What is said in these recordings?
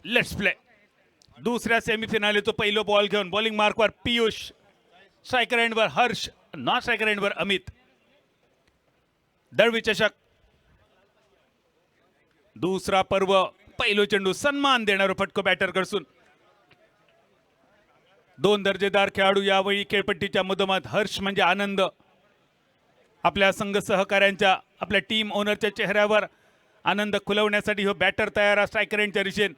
Let's play. दुसऱ्या सेमीफिनालेचं पहिलं ball घेऊन बॉलिंग मार्कवर पियुष, स्ट्रायकर एंडवर हर्ष, नॉन स्ट्रायकर एंडवर अमित. दळवी चषक दुसरा पर्व, पहिलो चेंडू सन्मान देणारं फटको बॅटर कडसून. दोन दर्जेदार खेळाडू यावेळी खेळपट्टीच्या मधोमध. हर्ष म्हणजे आनंद, आपल्या संघ सहकाऱ्यांच्या, आपल्या टीम ओनरच्या चेहऱ्यावर आनंद खुलवण्यासाठी हो बॅटर तयार आहे स्ट्रायकर एंडच्या दिशेन.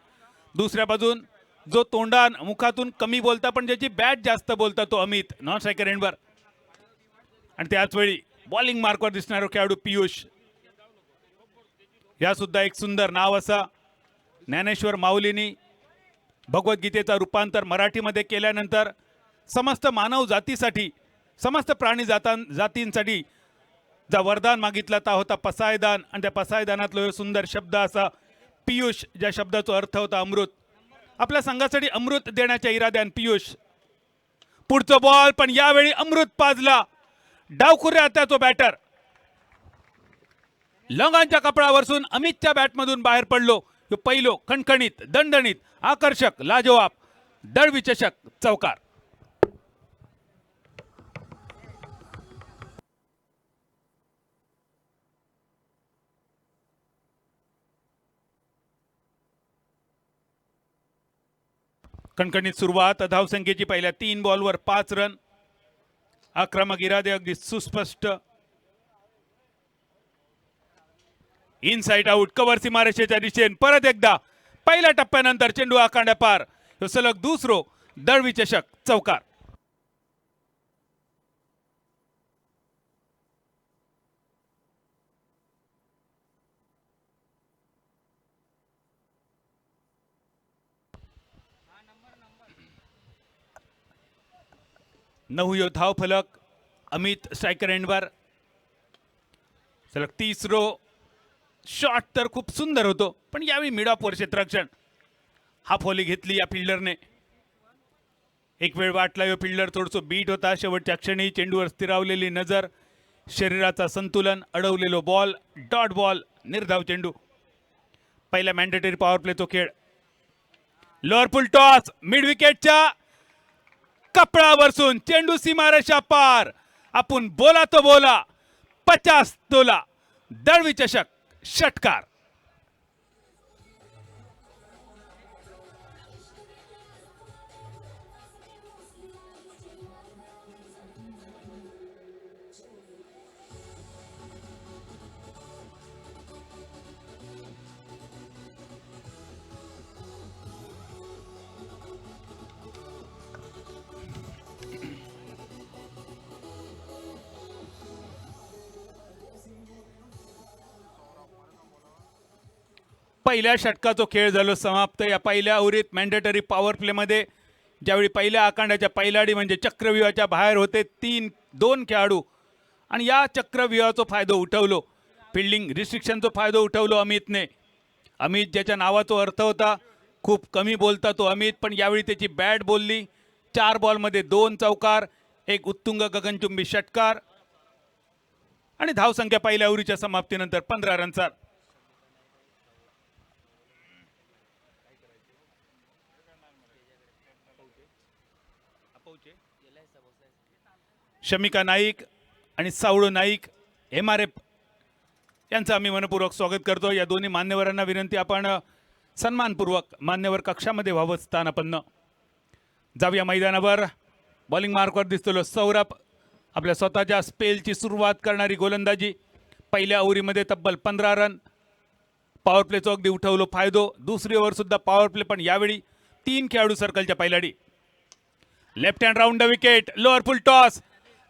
दुसऱ्या बाजून जो तोंडान मुखातून कमी बोलता पण ज्याची बॅट जास्त बोलता तो अमित, नॉन स्ट्रायकर एंडवर. आणि त्याच वेळी बॉलिंग मार्कवर दिसणारा खेळाडू पियुष. या सुद्धा एक सुंदर नाव असा ज्ञानेश्वर माऊलींनी भगवद्गीतेचा रूपांतर मराठीमध्ये केल्यानंतर समस्त मानव जातीसाठी, समस्त प्राणी जातींसाठी जा वरदान मागितला ता होता पसायदान. आणि त्या पसायदानातला सुंदर शब्द असा पियुष, ज्या शब्दाचा अर्थ होता अमृत. आपल्या संघासाठी अमृत देण्याच्या इराद्यान पियुष. पुढचा बॉल, पण यावेळी अमृत पाजला. डावखुऱ्या त्याचा बॅटर लंगांच्या कपडावरसून अमितच्या बॅटमधून बाहेर पडलो. पहिलो खणखणीत, दणदणीत, आकर्षक, लाजवाब दळवी चषक चौकार. कणकणीत सुरुवात. धावसंख्येची पहिल्या 3 बॉलवर 5 रन. आक्रमक इरादे अगदी सुस्पष्ट. इनसाइड आउट, कव्हर सीमारेषेच्या दिशेने परत एकदा पहिल्या टप्प्यानंतर चेंडू आखांड्या पार. सलग दुसरो दळवी चषक चौकार. नवयो धाव फलक अमित स्ट्रायकर एंडवर. सलग तिसरो शॉट तर खूप सुंदर होतो, पण यावेळी मिड ऑफ वर क्षेत्ररक्षण हाफ होली घेतली या फिल्डरने. एक वेळ वाटला यो फिल्डर थोडसं बीट होता. शेवटच्या क्षणी चेंडूवर स्थिरावलेली नजर, शरीराचा संतुलन, अडवलेलो बॉल, डॉट बॉल, निर्धाव चेंडू. पहिला मॅन्डेटरी पॉवर प्ले तो खेळ. लोअर पुल टॉस मिड विकेटच्या कपडावरसून चेंडू सीमारेषा पार. आपण बोला तो बोला 50 तोला दळवी चषक षटकार. पहिल्या षटकाचा खेळ झालो समाप्त. या पहिल्या ओव्हरीत मॅन्डेटरी पॉवर प्ले मध्ये ज्यावेळी पहिल्या आखांड्याच्या पहिलाडी म्हणजे चक्रव्यूहाच्या बाहेर होते 2 खेळाडू आणि या चक्रव्यूहाचा फायदा उठवलो, फिल्डिंग रिस्ट्रिक्शनचा फायदा उठवलो अमितने. अमित ज्याच्या नावाचा अर्थ होता खूप कमी बोलता तो अमित, पण यावेळी त्याची बॅट बोलली. 4 बॉलमध्ये 2 चौकार, एक उत्तुंग गगनचुंबी षटकार आणि धावसंख्या पहिल्या ओव्हरीच्या समाप्तीनंतर 15 रनचा. शमिका नाईक आणि सावळो नाईक MRF यांचं आम्ही मनपूर्वक स्वागत करतो. या दोन्ही मान्यवरांना विनंती आपण सन्मानपूर्वक मान्यवर कक्षामध्ये व्हावं. स्थानापन्न जाऊया मैदानावर. बॉलिंग मार्कवर दिसतो सौरभ. आपल्या स्वतःच्या स्पेलची सुरुवात करणारी गोलंदाजी. पहिल्या ओव्हरीमध्ये तब्बल 15 रन. पॉवर प्लेचा अगदी उठवलो फायदो. दुसरी ओव्हर सुद्धा पॉवर प्ले, पण यावेळी 3 खेळाडू सर्कलच्या पहिलाडी. Left hand round the wicket, lower full toss,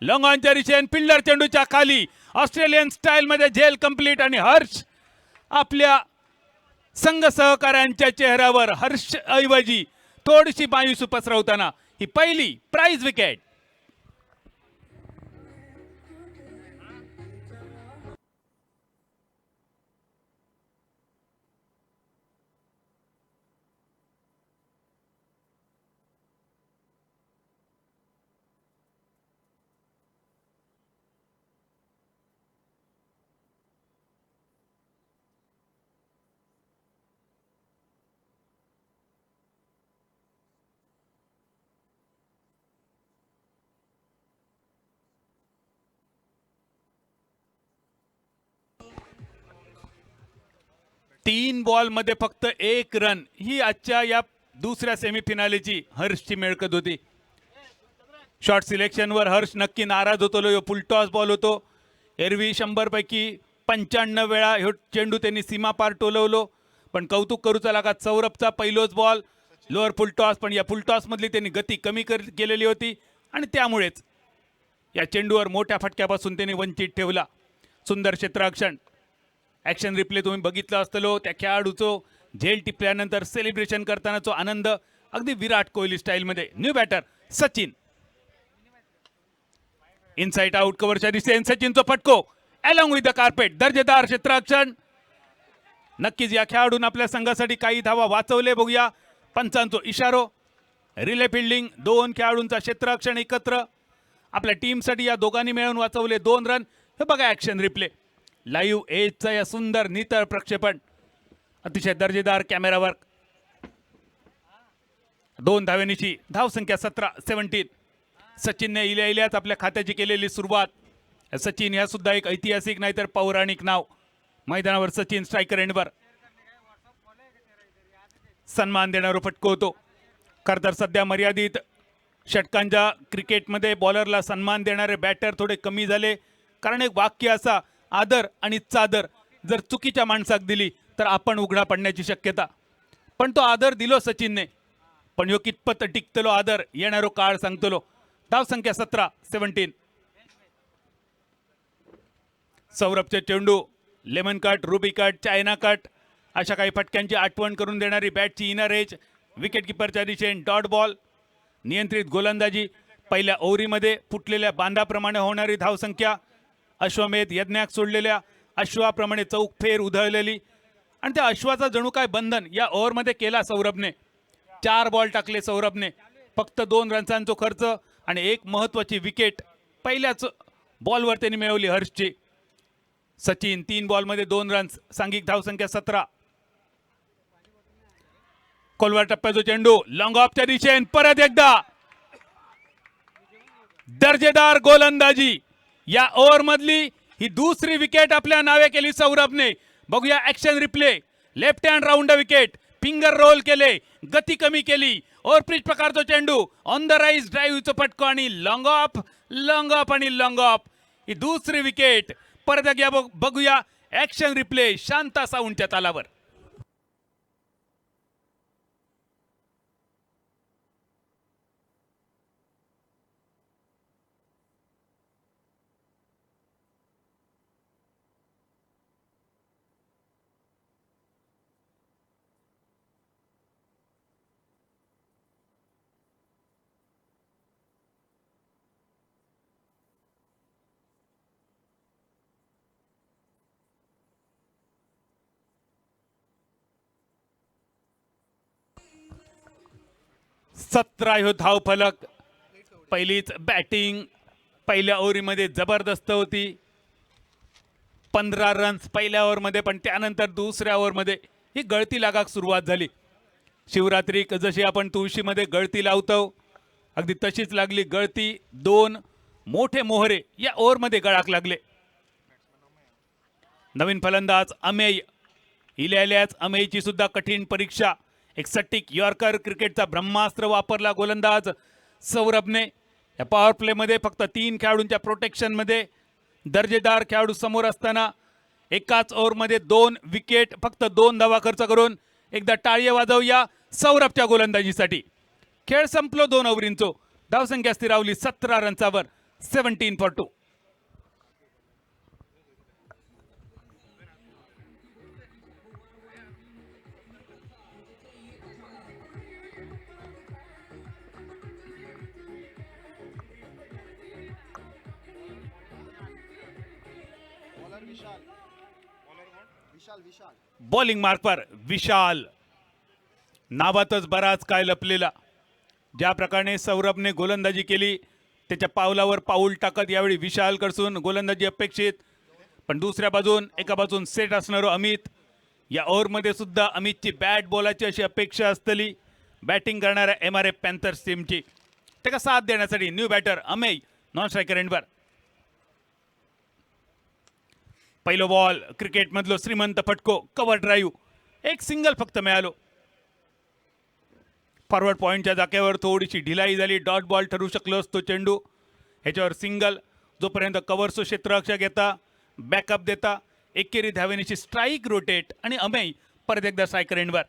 long ऑनच्या दिशेने फिल्डर चेंडूच्या खाली. ऑस्ट्रेलियन स्टाईल मध्ये झेल कंप्लीट आणि हर्ष आपल्या संघ सहकाऱ्यांच्या चेहऱ्यावर हर्ष ऐवजी थोडीशी मायूसी पसरवताना ही पहिली प्राइज विकेट. 3 बॉलमध्ये फक्त 1 रन ही आजच्या या दुसऱ्या सेमीफिनालेची हर्षची मिळकत होती. शॉर्ट सिलेक्शनवर हर्ष नक्की नाराज होतो. फुल टॉस बॉल होतो. एरवी 100 पैकी 95 वेळा ह्यो चेंडू त्यांनी सीमा पार टोलवलो. पण कौतुक करूचा लागा सौरभचा पहिलोच बॉल लोअर फुल टॉस, पण या फुल टॉस मधली त्यांनी गती कमी केलेली होती आणि त्यामुळेच या चेंडूवर मोठ्या फटक्यापासून त्यांनी वंचित ठेवला. सुंदर क्षेत्ररक्षण. ॲक्शन रिप्ले तुम्ही बघितलं असतलो. त्या खेळाडूचो झेल टिपल्यानंतर सेलिब्रेशन करतानाचा आनंद अगदी विराट कोहली स्टाईलमध्ये. New batter Sachin. Inside out कव्हरच्या दिशेने सचिनचा फटको अलॉंग विथ द कार्पेट. दर्जेदार क्षेत्ररक्षण. नक्कीच या खेळाडून आपल्या संघासाठी काही धावा वाचवले. बघूया पंचांचा इशारो. Relay fielding. 2 खेळाडूंचा क्षेत्ररक्षण एकत्र आपल्या टीमसाठी या दोघांनी मिळून वाचवले 2 रन. हे बघा ॲक्शन रिप्ले. लाईव्ह एजचा या सुंदर नितळ प्रक्षेपण. अतिशय दर्जेदार कॅमेरा वर्क. 2 धावेनीची धावसंख्या 17. सचिनने इल्याच आपल्या खात्याची केलेली सुरुवात. सचिन ह्या सुद्धा एक ऐतिहासिक नाहीतर पौराणिक नाव. मैदानावर सचिन स्ट्रायकर एंडवर सन्मान देणारा फटको होतो. खरं तर सध्या मर्यादित षटकांच्या क्रिकेटमध्ये बॉलरला सन्मान देणारे बॅटर थोडे कमी झाले. कारण एक वाक्य असा, आदर आणि चादर जर चुकीच्या माणसाक दिली तर आपण उघडा पडण्याची शक्यता. पण तो आदर दिलो सचिनने. पण ह्यो कितपत टिकतलो आदर येणारो काळ सांगतलो. धावसंख्या 17. सौरभचे चेंडू lemon cut, ruby cut, China cut अशा काही फटक्यांची आठवण करून देणारी बॅटची इनर एज. विकेट किपरच्या दिशेने डॉट बॉल. नियंत्रित गोलंदाजी. पहिल्या ओव्हरीमध्ये फुटलेल्या बांधाप्रमाणे होणारी धावसंख्या. अश्वमेध यज्ञाक सोडलेल्या अश्वाप्रमाणे चौक फेर उधळलेली आणि त्या अश्वाचा जणू काय बंधन या ओव्हरमध्ये केला सौरभने. 4 बॉल टाकले सौरभने. फक्त 2 रन्सांचा खर्च आणि एक महत्वाची विकेट पहिल्याच बॉलवर त्यांनी मिळवली हर्षची. सचिन 3 बॉलमध्ये 2 रन्स. सांघिक धावसंख्या 17. खोलवर टप्प्याचा चेंडू लॉंग ऑफच्या दिशेने परत एकदा दर्जेदार गोलंदाजी. या ओव्हर मधली ही दुसरी विकेट आपल्या नावे केली सौरभने. बघूया action replay. Left hand round wicket. Finger roll केले, गती कमी केली. ओव्हर पिच प्रकारचा चेंडू ऑन द राईज ड्राईव्हचा फटको आणि लॉंग ऑफ आणि लॉंग ऑफ. ही दुसरी विकेट. परत एकदा बघूया ऍक्शन रिप्ले शांता साऊंडच्या तालावर. ह्यो धाव फलक. पहिलीच बॅटिंग पहिल्या ओव्हरीमध्ये जबरदस्त होती. 15 रन्स पहिल्या ओव्हरमध्ये. पण त्यानंतर दुसऱ्या ओव्हरमध्ये ही गळती लागाक सुरुवात झाली. शिवरात्री जशी आपण तुळशीमध्ये गळती लावतो अगदी तशीच लागली गळती. 2 मोठे मोहरे या ओव्हरमध्ये गळाक लागले. नवीन फलंदाज अमेय. इल्याच अमेयची सुद्धा कठीण परीक्षा. एक सटीक यॉर्कर क्रिकेटचा ब्रह्मास्त्र वापरला गोलंदाज सौरभने. या पॉवर प्लेमध्ये फक्त 3 खेळाडूंच्या प्रोटेक्शनमध्ये दर्जेदार खेळाडू समोर असताना एकाच ओव्हरमध्ये 2 विकेट. फक्त 2 धावा खर्च करून एकदा टाळी वाजवूया सौरभच्या गोलंदाजीसाठी. खेळ संपलो 2 ओव्हरींचो. धावसंख्या स्थिरावली 17 रन्सावर. 17-2. बॉलिंग मार्कवर विशाल. नावातच बराच काय लपलेला. ज्या प्रकारे सौरभने गोलंदाजी केली त्याच्या पावलावर पाऊल टाकत यावेळी विशाल कडसून गोलंदाजी अपेक्षित. पण दुसऱ्या बाजून एका बाजून सेट असणारो अमित. या ओव्हरमध्ये सुद्धा अमितची बॅट बॉलाची अशी अपेक्षा असतली बॅटिंग करणाऱ्या MRF पॅन्थर्स टीमची. त्याला साथ देण्यासाठी new batter Amey non striker एंडवर. पहिलो बॉल क्रिकेट मधलो श्रीमंत फटको कव्हर ड्राईव्ह. एक सिंगल फक्त मिळालो. फॉरवर्ड पॉईंटच्या जागेवर थोडीशी ढिलाई झाली. डॉट बॉल ठरू शकलो असतो चेंडू. ह्याच्यावर सिंगल. जोपर्यंत कव्हरचं क्षेत्ररक्षक घेता, बॅकअप देता, एकेरी धावेनीची स्ट्राईक रोटेट आणि अमेय परत एकदा स्ट्रायकर एंडवर.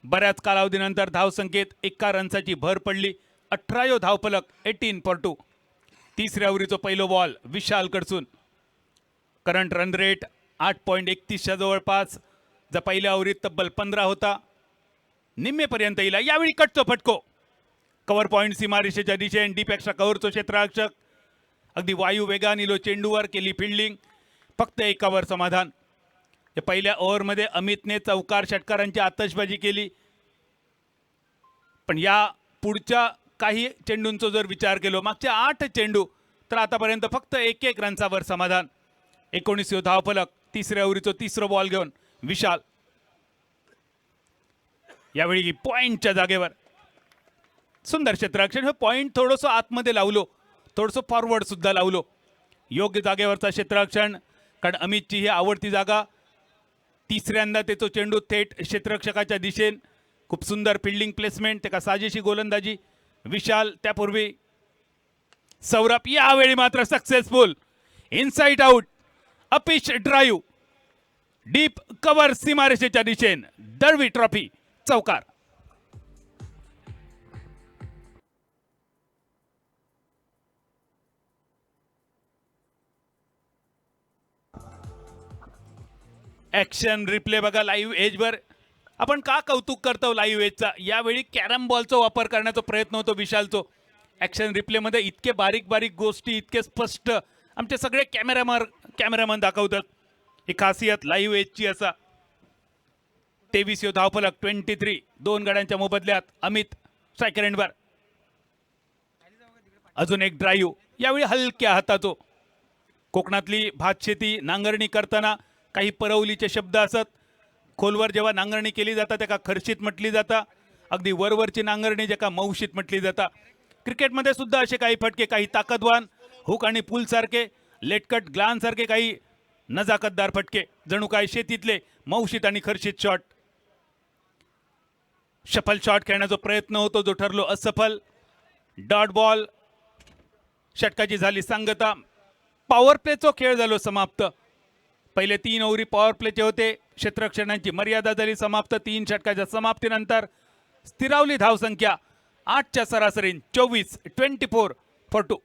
बऱ्याच कालावधीनंतर धावसंख्येत 1 रनची भर पडली. 18 धावफलक 18 फॉर 2. तिसऱ्या ओव्हरीचा पहिलो बॉल विशाल कडसून. करंट रन रेट 8.31च्या जवळपास. जर पहिल्या ओव्हरीत तब्बल 15 होता. निम्मेपर्यंत येईल. यावेळी कटतो फटको. कव्हर पॉईंट सीमारेषेच्या दिशेने डीप एक्स्ट्रा कव्हरचं क्षेत्ररक्षक अगदी वायू वेगाने लो चेंडूवर केली फिल्डिंग. फक्त एकावर समाधान. पहिल्या ओव्हरमध्ये अमितने चौकार षटकारांची आतषबाजी केली. पण या पुढच्या काही चेंडूंचा जर विचार केलो, मागच्या 8 चेंडू, तर आतापर्यंत फक्त 1 रनचा वर समाधान. 19 धावफलक. तिसऱ्या ओव्हरीचा तिसरा बॉल घेऊन विशाल. यावेळी पॉइंटच्या जागेवर सुंदर क्षेत्ररक्षण. हे पॉइंट थोडंसं आतमध्ये लावलो, थोडंसं फॉरवर्ड सुद्धा लावलो. योग्य जागेवरचा क्षेत्ररक्षण, कारण अमितची ही आवडती जागा. तिसऱ्यांदा त्याचा चेंडू थेट क्षेत्ररक्षकाच्या दिशेने. खूप सुंदर फिल्डिंग प्लेसमेंट, त्याका साजेशी गोलंदाजी. विशाल त्यापूर्वी सौरभ. यावेळी मात्र successful. Inside out. Uppish drive. Deep cover सीमारेषेच्या दिशेने. दळवी ट्रॉफी चौकार. ॲक्शन रिप्ले बघा लाईव्ह एजवर. आपण का कौतुक करतो लाईव्ह एजचा? यावेळी कॅरम बॉलचा वापर करण्याचा प्रयत्न होतो विशालचो. ॲक्शन रिप्लेमध्ये इतके बारीक बारीक गोष्टी, इतके स्पष्ट आमचे सगळे कॅमेरामन दाखवतात. ही खासियत लाईव्ह एजची असा. 23 धावफलक 23. 2 गड्यांच्या मोबदल्यात अमित स्ट्रायकर एंडवर. अजून एक ड्राईव्ह. यावेळी हलक्या हाताचो. कोकणातली भातशेती नांगरणी करताना काही परवलीचे शब्द असत. खोलवर जेव्हा नांगरणी केली जाता त्याका खर्शीत म्हटली जाता. अगदी वरवरची नांगरणी ज्याका मौशीत म्हटली जाता. क्रिकेटमध्ये सुद्धा असे काही फटके, काही ताकदवान हुक आणि पुल सारखे, लेटकट ग्लान सारखे काही नजाकतदार फटके. जणू काय शेतीतले मौशीत आणि खर्शीत शॉट. शफल शॉट खेळण्याचा प्रयत्न होतो जो ठरलो असफल. Dot ball. षटकाची झाली सांगता. पॉवर प्लेचो खेळ झालो समाप्त. पहिले 3 ओव्हरी पॉवर प्लेचे होते. क्षेत्ररक्षणांची मर्यादा झाली समाप्त. 3 षटकाच्या समाप्तीनंतर स्थिरावली धावसंख्या 8च्या सरासरीन 24 फॉर 2.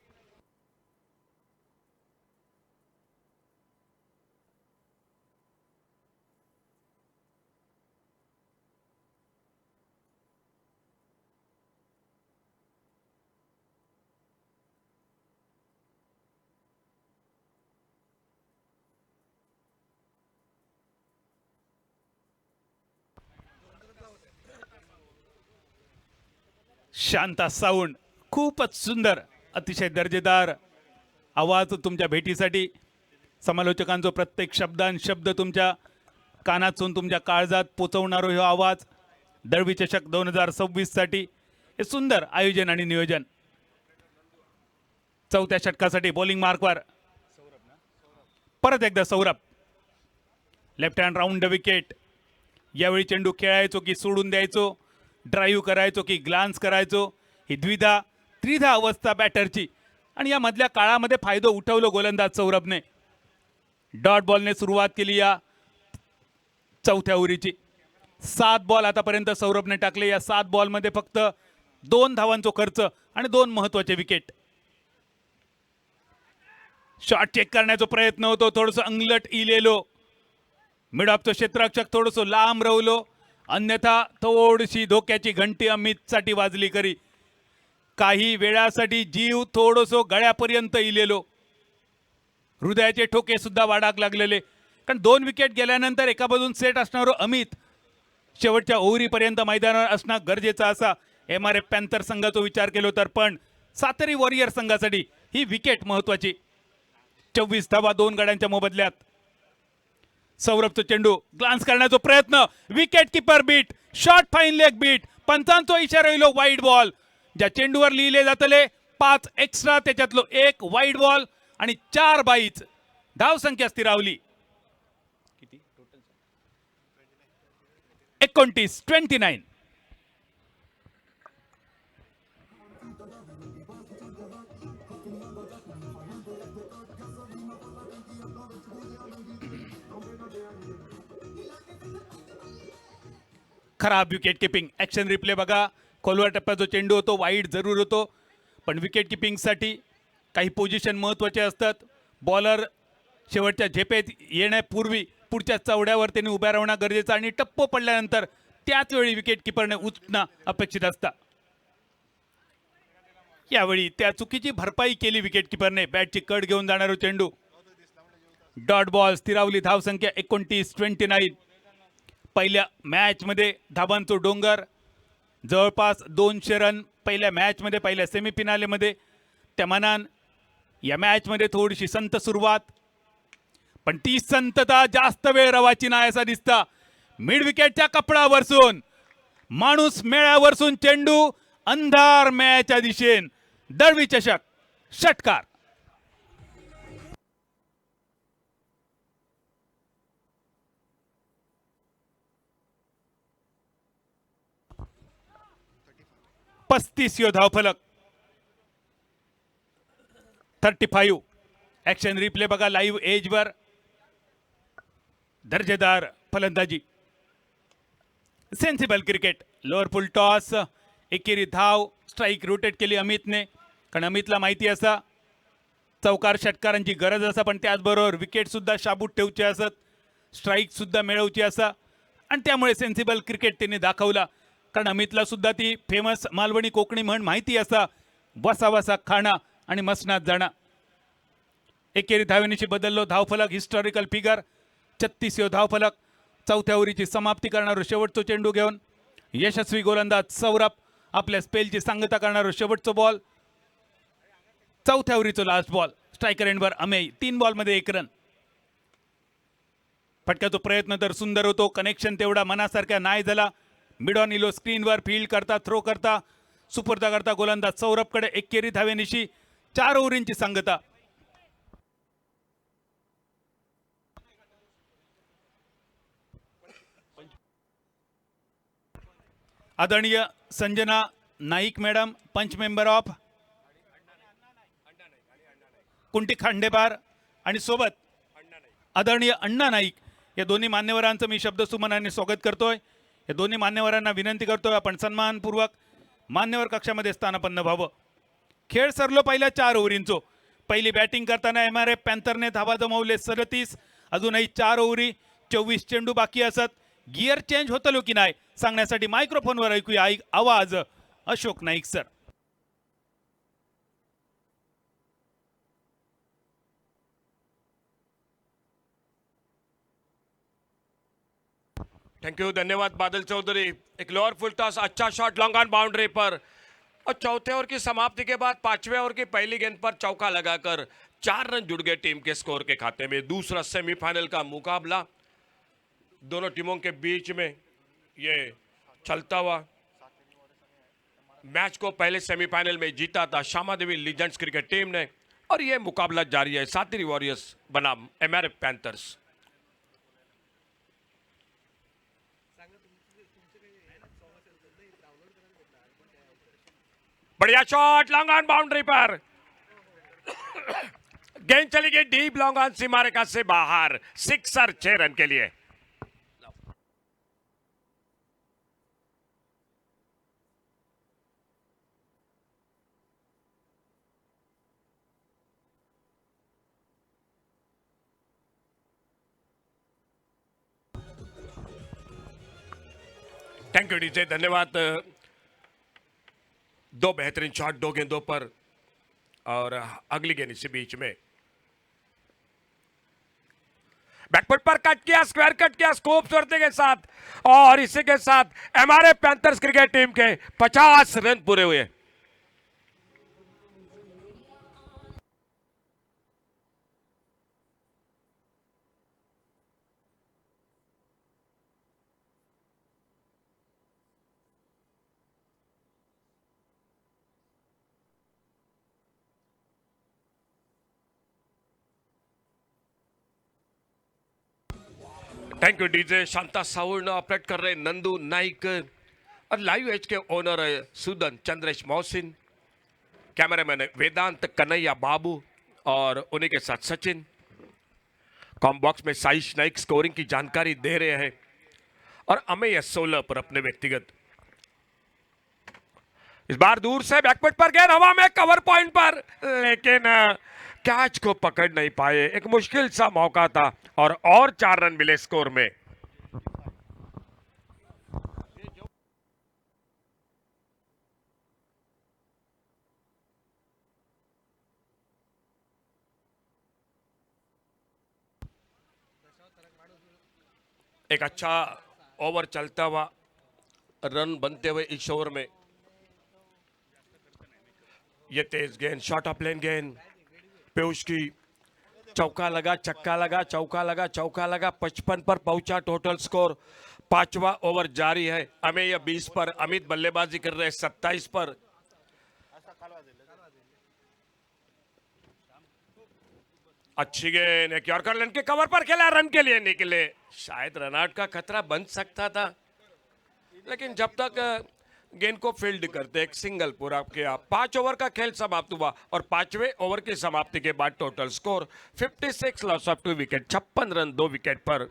शांता साऊंड. खूपच सुंदर, अतिशय दर्जेदार आवाज तुमच्या भेटीसाठी. समालोचकांचा प्रत्येक शब्द तुमच्या कानातून तुमच्या काळजात पोचवणारा हा आवाज. दळवी चषक 2026 साठी हे सुंदर आयोजन आणि नियोजन. चौथ्या षटकासाठी बॉलिंग मार्कवर परत एकदा Saurabh. Left hand round the wicket. यावेळी चेंडू खेळायचो की सोडून द्यायचो, ड्राईव्ह करायचो की ग्लान्स करायचो, ही द्विधा त्रिधा अवस्था बॅटरची. आणि या मधल्या काळामध्ये फायदा उठवलो गोलंदाज सौरभने. डॉट बॉलने सुरुवात केली या चौथ्या ओव्हरीची. 7 बॉल आतापर्यंत सौरभने टाकले. या 7 बॉलमध्ये फक्त 2 धावांचा खर्च आणि 2 महत्वाचे विकेट. शॉट चेक करण्याचा प्रयत्न होतो, थोडंसं अंगलट इलेलो. मिड ऑफचं क्षेत्ररक्षक थोडंसं लांब रवलो, अन्यथा थोडीशी धोक्याची घंटी अमितसाठी वाजली. करी काही वेळासाठी जीव थोडंसं गळ्यापर्यंत इलेलो. हृदयाचे ठोके सुद्धा वाढाक लागलेले. कारण 2 विकेट गेल्यानंतर एका बाजून सेट असणारो अमित शेवटच्या ओव्हरीपर्यंत मैदानावर असणं गरजेचं असा MRF पॅन्थर संघाचा विचार केलो तर. पण सातेरी वॉरियर संघासाठी ही विकेट महत्वाची. 24 धावा 2 गड्यांच्या मोबदल्यात. सौरभचा चेंडू ग्लान्स करण्याचा प्रयत्न. Wicket keeper beat. Shot fine leg beat. पंचांचा इशारा येलो वाईड बॉल. ज्या चेंडूवर लिहिले जातले 5 एक्स्ट्रा, त्याच्यातलो 1 वाईड बॉल आणि 4 बाईच. धाव संख्या स्थिरावली. किती टोटल? 29. खराब विकेट किपिंग. ॲक्शन रिप्ले बघा. खोलवर टप्प्यात जो चेंडू होतो वाईड जरूर होतो, पण विकेट किपिंगसाठी काही पोझिशन महत्त्वाचे असतात. बॉलर शेवटच्या झेपेत येण्यापूर्वी पुढच्या चवड्यावर त्यांनी उभ्या राहणं गरजेचं आणि टप्पो पडल्यानंतर त्याच वेळी विकेट किपरने उचणं अपेक्षित असतं. यावेळी त्या चुकीची भरपाई केली विकेट किपरने. बॅटची कट घेऊन जाणारा चेंडू डॉट बॉल. स्थिरावली धावसंख्या 29. पहिल्या मॅचमध्ये धाबांचो डोंगर. जवळपास 200 रन पहिल्या मॅचमध्ये, पहिल्या सेमीफिनालेमध्ये. त्या मनान या मॅचमध्ये थोडीशी संत सुरुवात, पण ती संतता जास्त वेळ रवाची नाही असा दिसता. मिड विकेटच्या कपडावरसून माणूस मेळ्यावरसून चेंडू अंधार मॅचच्या दिशेन. दळवी चषक षटकार. पस्तीस धावफलक. 35. ॲक्शन रिप्ले बघा लाईव्ह एजवर. दर्जेदार फलंदाजी. Sensible cricket. Lower full toss. एकेरी धाव. स्ट्राईक रोटेट केली अमितने, कारण अमितला माहिती असा चौकार षटकारांची गरज असा, पण त्याचबरोबर विकेट सुद्धा शाबूत ठेवचे असत, स्ट्राईक सुद्धा मिळवची असा, आणि त्यामुळे सेन्सिबल क्रिकेट त्यांनी दाखवला. कारण अमितला सुद्धा ती फेमस मालवणी कोकणी म्हण माहिती असा, वसा वसा खाणं आणि मसनात जाणं. एकेरी धावेनिशी बदललो धावफलक. हिस्टॉरिकल फिगर 36 धावफलक. चौथ्या ओव्हरीची समाप्ती करणारा शेवटचा चेंडू घेऊन यशस्वी गोलंदाज सौरभ. आपल्या स्पेलची सांगता करणारा शेवटचा बॉल. चौथ्या ओव्हरीचा लास्ट बॉल. स्ट्रायकर एंडवर अमेय. 3 बॉलमध्ये 1 रन. फटक्याचा प्रयत्न तर सुंदर होतो, कनेक्शन तेवढा मनासारखा नाही झाला. मिड ऑन इलो स्क्रीनवर फील्ड करता, थ्रो करता, सुपूर्द करता गोलंदाज सौरभकडे. एकेरी धावेनिशी 4 ओव्हरींची सांगता. आदरणीय संजना नाईक मॅडम, पंच मेंबर ऑफ कुंटी खांडेपार, आणि सोबत आदरणीय अण्णा नाईक, या दोन्ही मान्यवरांचं मी शब्दसुमनाने स्वागत करतोय. या दोन्ही मान्यवरांना विनंती करतोय आपण सन्मानपूर्वक मान्यवर कक्षामध्ये स्थानापन्न व्हावं. खेळ सरलो पहिल्या 4 ओव्हरींचो. पहिली बॅटिंग करताना MRF पॅन्थरने धावा जमवले 37. अजूनही 4 ओव्हरी 24 चेंडू बाकी असत. गिअर चेंज होतलो की नाही सांगण्यासाठी मायक्रोफोनवर ऐकूया आवाज Ashok Naik sir. Thank you, धन्यवाद बादल चौधरी. एक लोअर फुल टॉस, अच्छा शॉट लॉन्ग ऑन बाउंड्री पर, और चौथे ओवर की समाप्ति के बाद 5वें ओवर की पहली गेंद पर चौका लगाकर 4 रन जुड़ गए टीम के स्कोर के खाते में. दूसरा सेमीफाइनल का मुकाबला दोनों टीमों के बीच में ये चलता हुआ. मैच को पहले सेमीफाइनल में जीता था श्यामा देवी लीजेंड्स क्रिकेट टीम ने, और ये मुकाबला जारी है. सातिरी वॉरियर्स बनाम MRF पैंथर्स. बढ़िया शॉट लॉन्ग ऑन बाउंड्री पर. गेंद चली गई डीप लॉन्ग ऑन सीमा रेखा से बाहर. सिक्सर 6 रन के लिए. थैंक यू डीजे, धन्यवाद. 2 बेहतरीन शॉट 2 गेंदों पर, और अगली गेंद इसी बीच में बैकफुट पर कट किया, स्क्वायर कट किया खूबसूरती के साथ, और इसी के साथ MRF पैंथर्स क्रिकेट टीम के 50 रन पूरे हुए. Thank you DJ Shanta sound operate कर रहे हैं नंदू नाइक और लाइव एज के ओनर है सुदन चंद्रेश मोहसिन, कैमरामैन है वेदांत कन्हैया बाबू और उन्हीं के साथ सचिन। कॉम बॉक्स में साइश नाइक स्कोरिंग की जानकारी दे रहे हैं और अमेय 16 पर अपने व्यक्तिगत। इस बार दूर से बैकफुट पर गेंद हवा में कवर पॉइंट पर, लेकिन कैच को पकड़ नहीं पाए। एक मुश्किल सा मौका था और 4 रन मिले स्कोर में। एक अच्छा ओवर चलता हुआ रन बनते हुए इस ओवर में। ये तेज गेंद शॉर्ट ऑफ लेन गेंद पीयूष की, चौका लगा चक्का लगा चौका लगा चौका लगा, 55 पर पहुंचा टोटल स्कोर। 5वां ओवर जारी है। अमेय 20 पर, अमित बल्लेबाजी कर रहे 27 पर। अच्छी गेंद एक यॉर्कर लाइन के कवर पर खेला, रन के लिए निकले। शायद रन आउट का खतरा बन सकता था, लेकिन जब तक गेंद को फील्ड करते एक सिंगल पूरा किया। 5 ओवर का खेल समाप्त हुआ और 5वें ओवर की समाप्ति के बाद total score 56 loss of 2 wicket, 56 run 2 wicket per.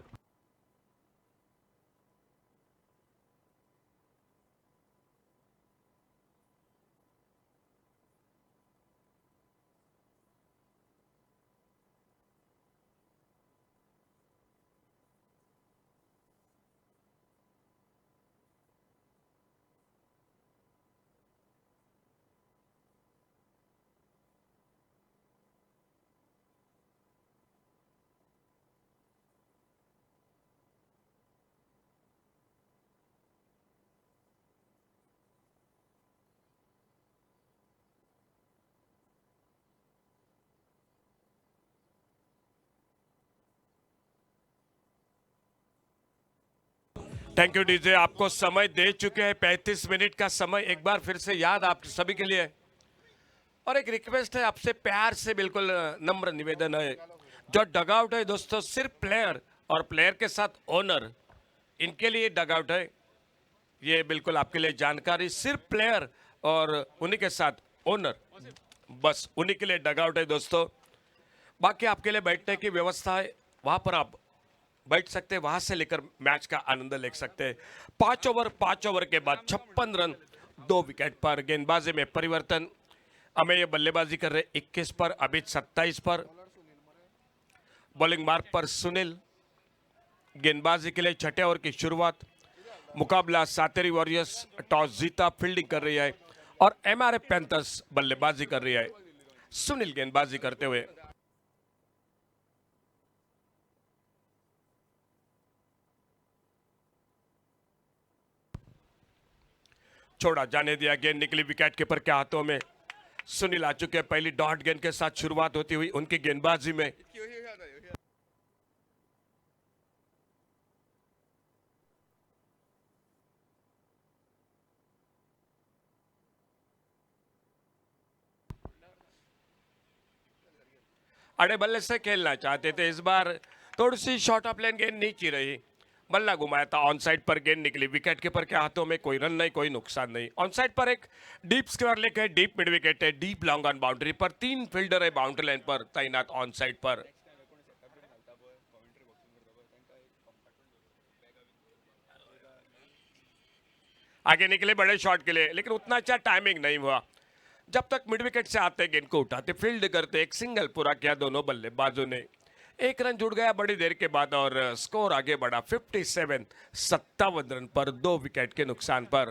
Thank you DJ, आपको समय दे चुके हैं 35 मिनट का समय एक बार फिर से याद आप सभी के लिए। और एक रिक्वेस्ट है आपसे, प्यार से बिल्कुल नम्र निवेदन है, जो डगआउट है दोस्तों सिर्फ प्लेयर और प्लेयर के साथ ओनर, इनके लिए डगआउट है। ये बिल्कुल आपके लिए जानकारी, सिर्फ प्लेयर और उन्हीं के साथ ओनर, बस उन्हीं के लिए डगआउट है दोस्तों। बाकी आपके लिए बैठने की व्यवस्था है, वहां पर आप बैठ सकते हैं, वहां से लेकर मैच का आनंद ले सकते हैं। 5 ओवर के बाद 56 रन 2 विकेट पर। गेंदबाजी में परिवर्तन, अमेय बल्लेबाजी कर रहे 21 पर, अभित 27 पर। बॉलिंग मार्क पर सुनील। गेंदबाजी के लिए छठे ओवर की शुरुआत। मुकाबला सातेरी वॉरियर्स टॉस जीता फील्डिंग कर रही है और एमआरएफ पैंथर्स बल्लेबाजी कर रही है। सुनील गेंदबाजी करते हुए। छोड़ा जाने दिया, गेंद निकली विकेट कीपर के हाथों में। सुनील आ चुके हैं पहली डॉट गेंद के साथ शुरुआत होती हुई उनकी गेंदबाजी में। अड़े बल्ले से खेलना चाहते थे, इस बार थोड़ी सी शॉर्ट ऑफ लेन गेंद नीचे रही, बल्ला घुमाया था, ऑन साइड पर गेंद निकली विकेट कीपर के हाथों में। कोई रन नहीं, कोई नुकसान नहीं। ऑन साइड पर एक डीप स्क्वायर लेग है, डीप मिड विकेट है, deep long on boundary per. 3 fielder है बाउंड्री लाइन पर तैनात ऑन साइड पर। आगे निकले बड़े शॉट के लिए, लेकिन उतना अच्छा टाइमिंग नहीं हुआ। जब तक मिड विकेट से आते गेंद को उठाते फील्ड करते, एक सिंगल पूरा किया दोनों बल्लेबाजों ने। 1 रन जुड़ गया बड़ी देर के बाद और स्कोर आगे बढ़ा 57 रन पर 2 विकेट के नुकसान पर।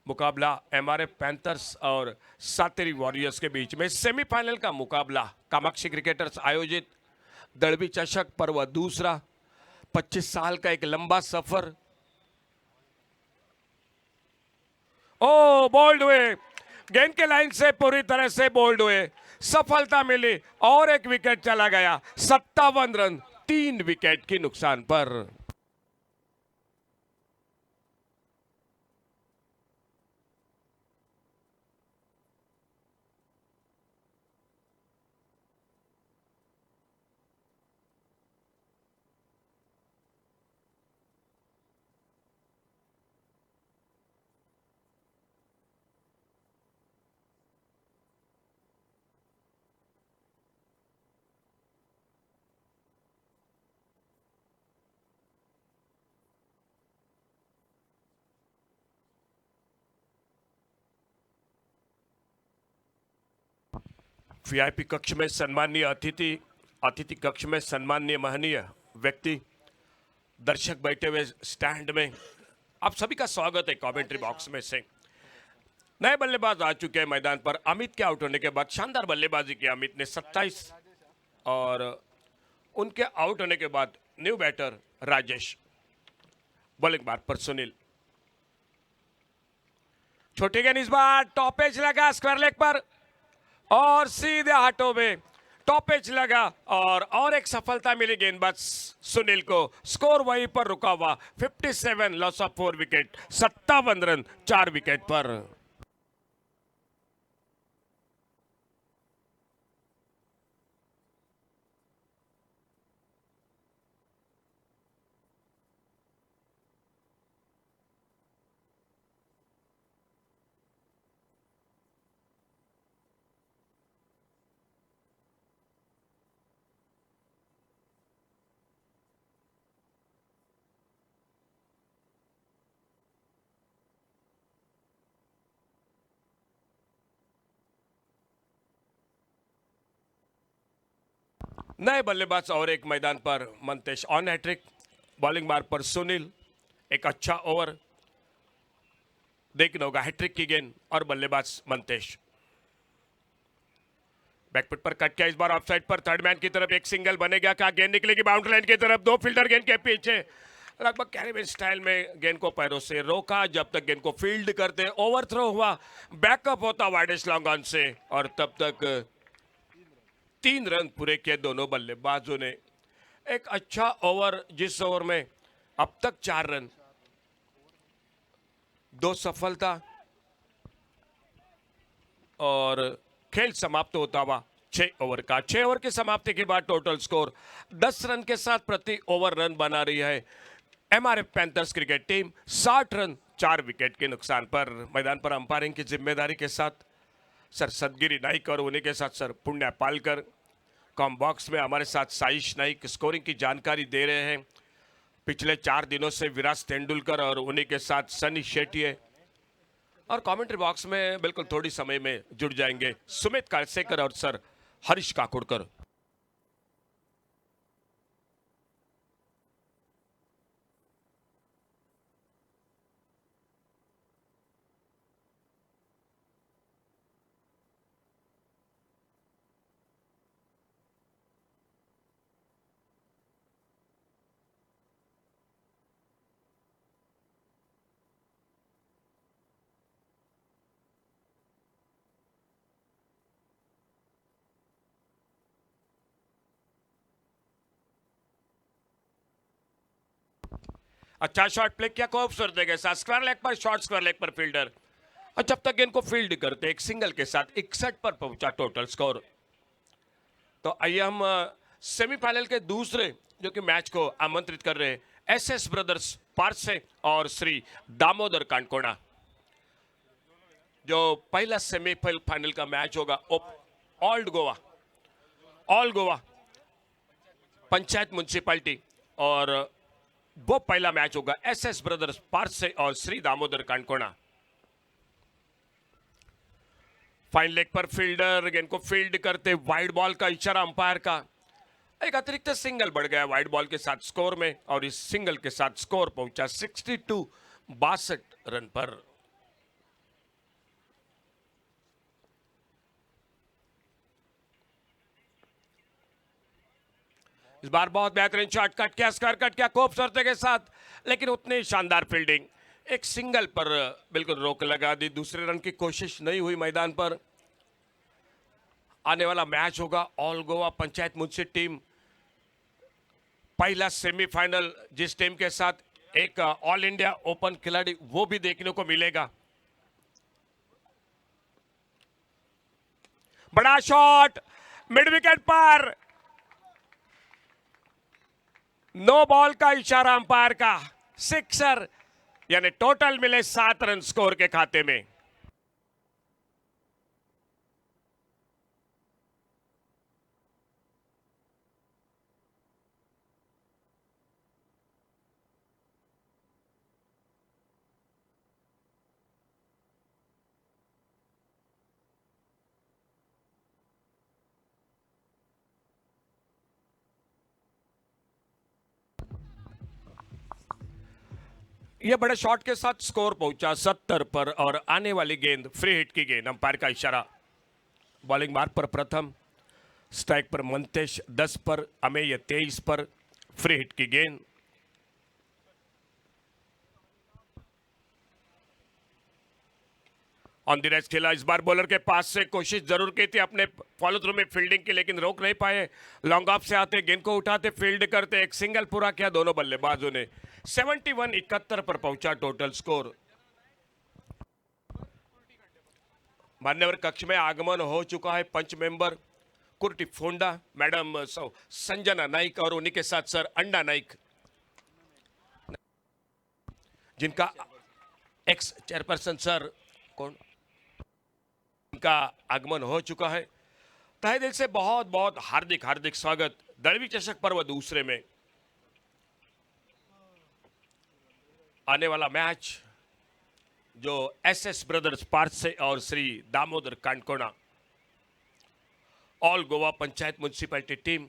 मुकाबला एमआरएफ पैंथर्स और सातेरी वॉरियर्स के बीच में सेमीफाइनल का मुकाबला कामाक्षी क्रिकेटर्स आयोजित दड़बी चषक पर्व दूसरा। 25 साल का एक लंबा सफर। ओ बोल्ड हुए, गेंद के लाइन से पूरी तरह से बोल्ड हुए, सफलता मिली और एक विकेट चला गया। 57 रन 3 विकेट की नुकसान पर। वीआईपी कक्ष में सम्माननीय अतिथि, अतिथि कक्ष में सम्माननीय महनीय व्यक्ति, दर्शक बैठे हुए स्टैंड में, आप सभी का स्वागत है कमेंट्री बॉक्स में से। नए बल्लेबाज आ चुके हैं मैदान पर। अमित के आउट होने के बाद शानदार बल्लेबाजी की अमित ने 27, और उनके आउट होने के बाद न्यू बैटर राजेश, बॉलिंग बार पर सुनील। छोटी गेंद इस बार टॉप एज लगा स्क्वायर लेग पर और सीधे हाथों में टॉप एज लगा, और एक सफलता मिली गेंदबाज सुनील को। स्कोर वहीं पर रुका हुआ 57, loss of 4 wicket, 57 run 4 wicket पर। नए बल्लेबाज और एक मैदान पर मंतेश ऑन हैट्रिक, बॉलिंग बार पर सुनील। एक अच्छा ओवर देखना होगा, हैट्रिक की गेंद और बल्लेबाज मंतेश। बैकफुट पर कट किया इस बार ऑफ साइड पर, थर्ड मैन की तरफ एक सिंगल बनेगा क्या? गेंद निकलेगी बाउंड्री लाइन की तरफ, दो फील्डर गेंद के पीछे, लगभग कैरेबियन स्टाइल में गेंद को पैरों से रोका जब तक गेंद को फील्ड करते। ओवर थ्रो हुआ, बैकअप होता वाइडेस्ट लॉन्ग ऑन से, और तब तक 3 रन पूरे किए दोनों बल्लेबाजों ने। एक अच्छा ओवर, जिस ओवर में अब तक 4 रन, 2 सफलता, और खेल समाप्त होता हुआ 6 ओवर का। 6 ओवर की समाप्ति के बाद टोटल स्कोर 10 रन के साथ प्रति ओवर रन बना रही है MRF panthers cricket team, 60 run 4 wicket के नुकसान पर। मैदान पर अंपायरिंग की जिम्मेदारी के साथ सर सदगिरी नाइक और उन्हीं के साथ सर पुण्य पालकर। कॉम बॉक्स में हमारे साथ साइश नाइक स्कोरिंग की जानकारी दे रहे हैं। पिछले 4 दिनों से विराज तेंदुलकर और उन्हीं के साथ सनी शेट्टी है। और कमेंट्री बॉक्स में बिल्कुल थोड़ी समय में जुड़ जाएंगे सुमित कालसेकर और सर हरीश काकुड़कर। अच्छा शॉट प्ले किया खूबसूरत के साथ, स्क्वायर लेग पर शॉट, स्क्वायर लेग पर फील्डर, और जब तक गेंद को फील्ड करते एक सिंगल के साथ 61 पर पहुंचा टोटल स्कोर। तो आइए हम सेमीफाइनल के दूसरे जो कि मैच को आमंत्रित कर रहे हैं, एसएस ब्रदर्स पारसे और श्री दामोदर कांडकोणा। जो पहला सेमीफाइनल का मैच होगा ऑल गोवा पंचायत म्युनिसिपैलिटी, और वो पहला मैच होगा एसएस ब्रदर्स पारसे और श्री दामोदर कांडकोणा। फाइन लेग पर फील्डर गेंद को फील्ड करते, वाइड बॉल का इशारा अंपायर का, एक अतिरिक्त सिंगल बढ़ गया वाइड बॉल के साथ स्कोर में, और इस सिंगल के साथ स्कोर पहुंचा 62 रन पर। इस बार बहुत बेहतरीन शॉट, कट किया, स्क्वायर कट किया खूबसूरती के साथ, लेकिन उतनी शानदार फील्डिंग, एक सिंगल पर बिल्कुल रोक लगा दी। दूसरे रन की कोशिश नहीं हुई मैदान पर। आने वाला मैच होगा all Goa panchayat municipal team, पहला सेमीफाइनल, जिस टीम के साथ एक ऑल इंडिया ओपन खिलाड़ी वो भी देखने को मिलेगा। बड़ा शॉट मिड विकेट पर, नो बॉल का इशारा अंपायर का, सिक्सर, यानी टोटल मिले 7 रन स्कोर के खाते में। ये बड़े शॉट के साथ स्कोर पहुंचा 70 पर और आने वाली गेंद फ्री हिट की गेंद, अंपायर का इशारा। बॉलिंग मार्क पर प्रथम, स्ट्राइक पर मंतेश 10 पर, अमेय 23 पर, फ्री हिट की गेंद। ऑन द रेस्ट खेला, इस बार बॉलर के पास से कोशिश जरूर की थी अपने फॉलो थ्रू में फील्डिंग की, लेकिन रोक नहीं पाए। लॉन्ग ऑफ से आते, गेंद को उठाते, फील्ड करते, एक सिंगल पूरा किया दोनों बल्लेबाजों ने। 71-71 पर पहुंचा टोटल स्कोर। मान्यवर कक्ष में आगमन हो चुका है पंच मेंबर कुर्टी फोंडा मैडम संजना नाइक और उन्हीं के साथ सर अंडा नाइक, जिनका एक्स चेयरपर्सन सर कौन का आगमन हो चुका है। तहे दिल से बहुत बहुत हार्दिक हार्दिक स्वागत। दलवी चषक पर्व दूसरे में आने वाला मैच जो एसएस ब्रदर्स पारसे और Shri Damodar Kandkona all Goa panchayat municipality team,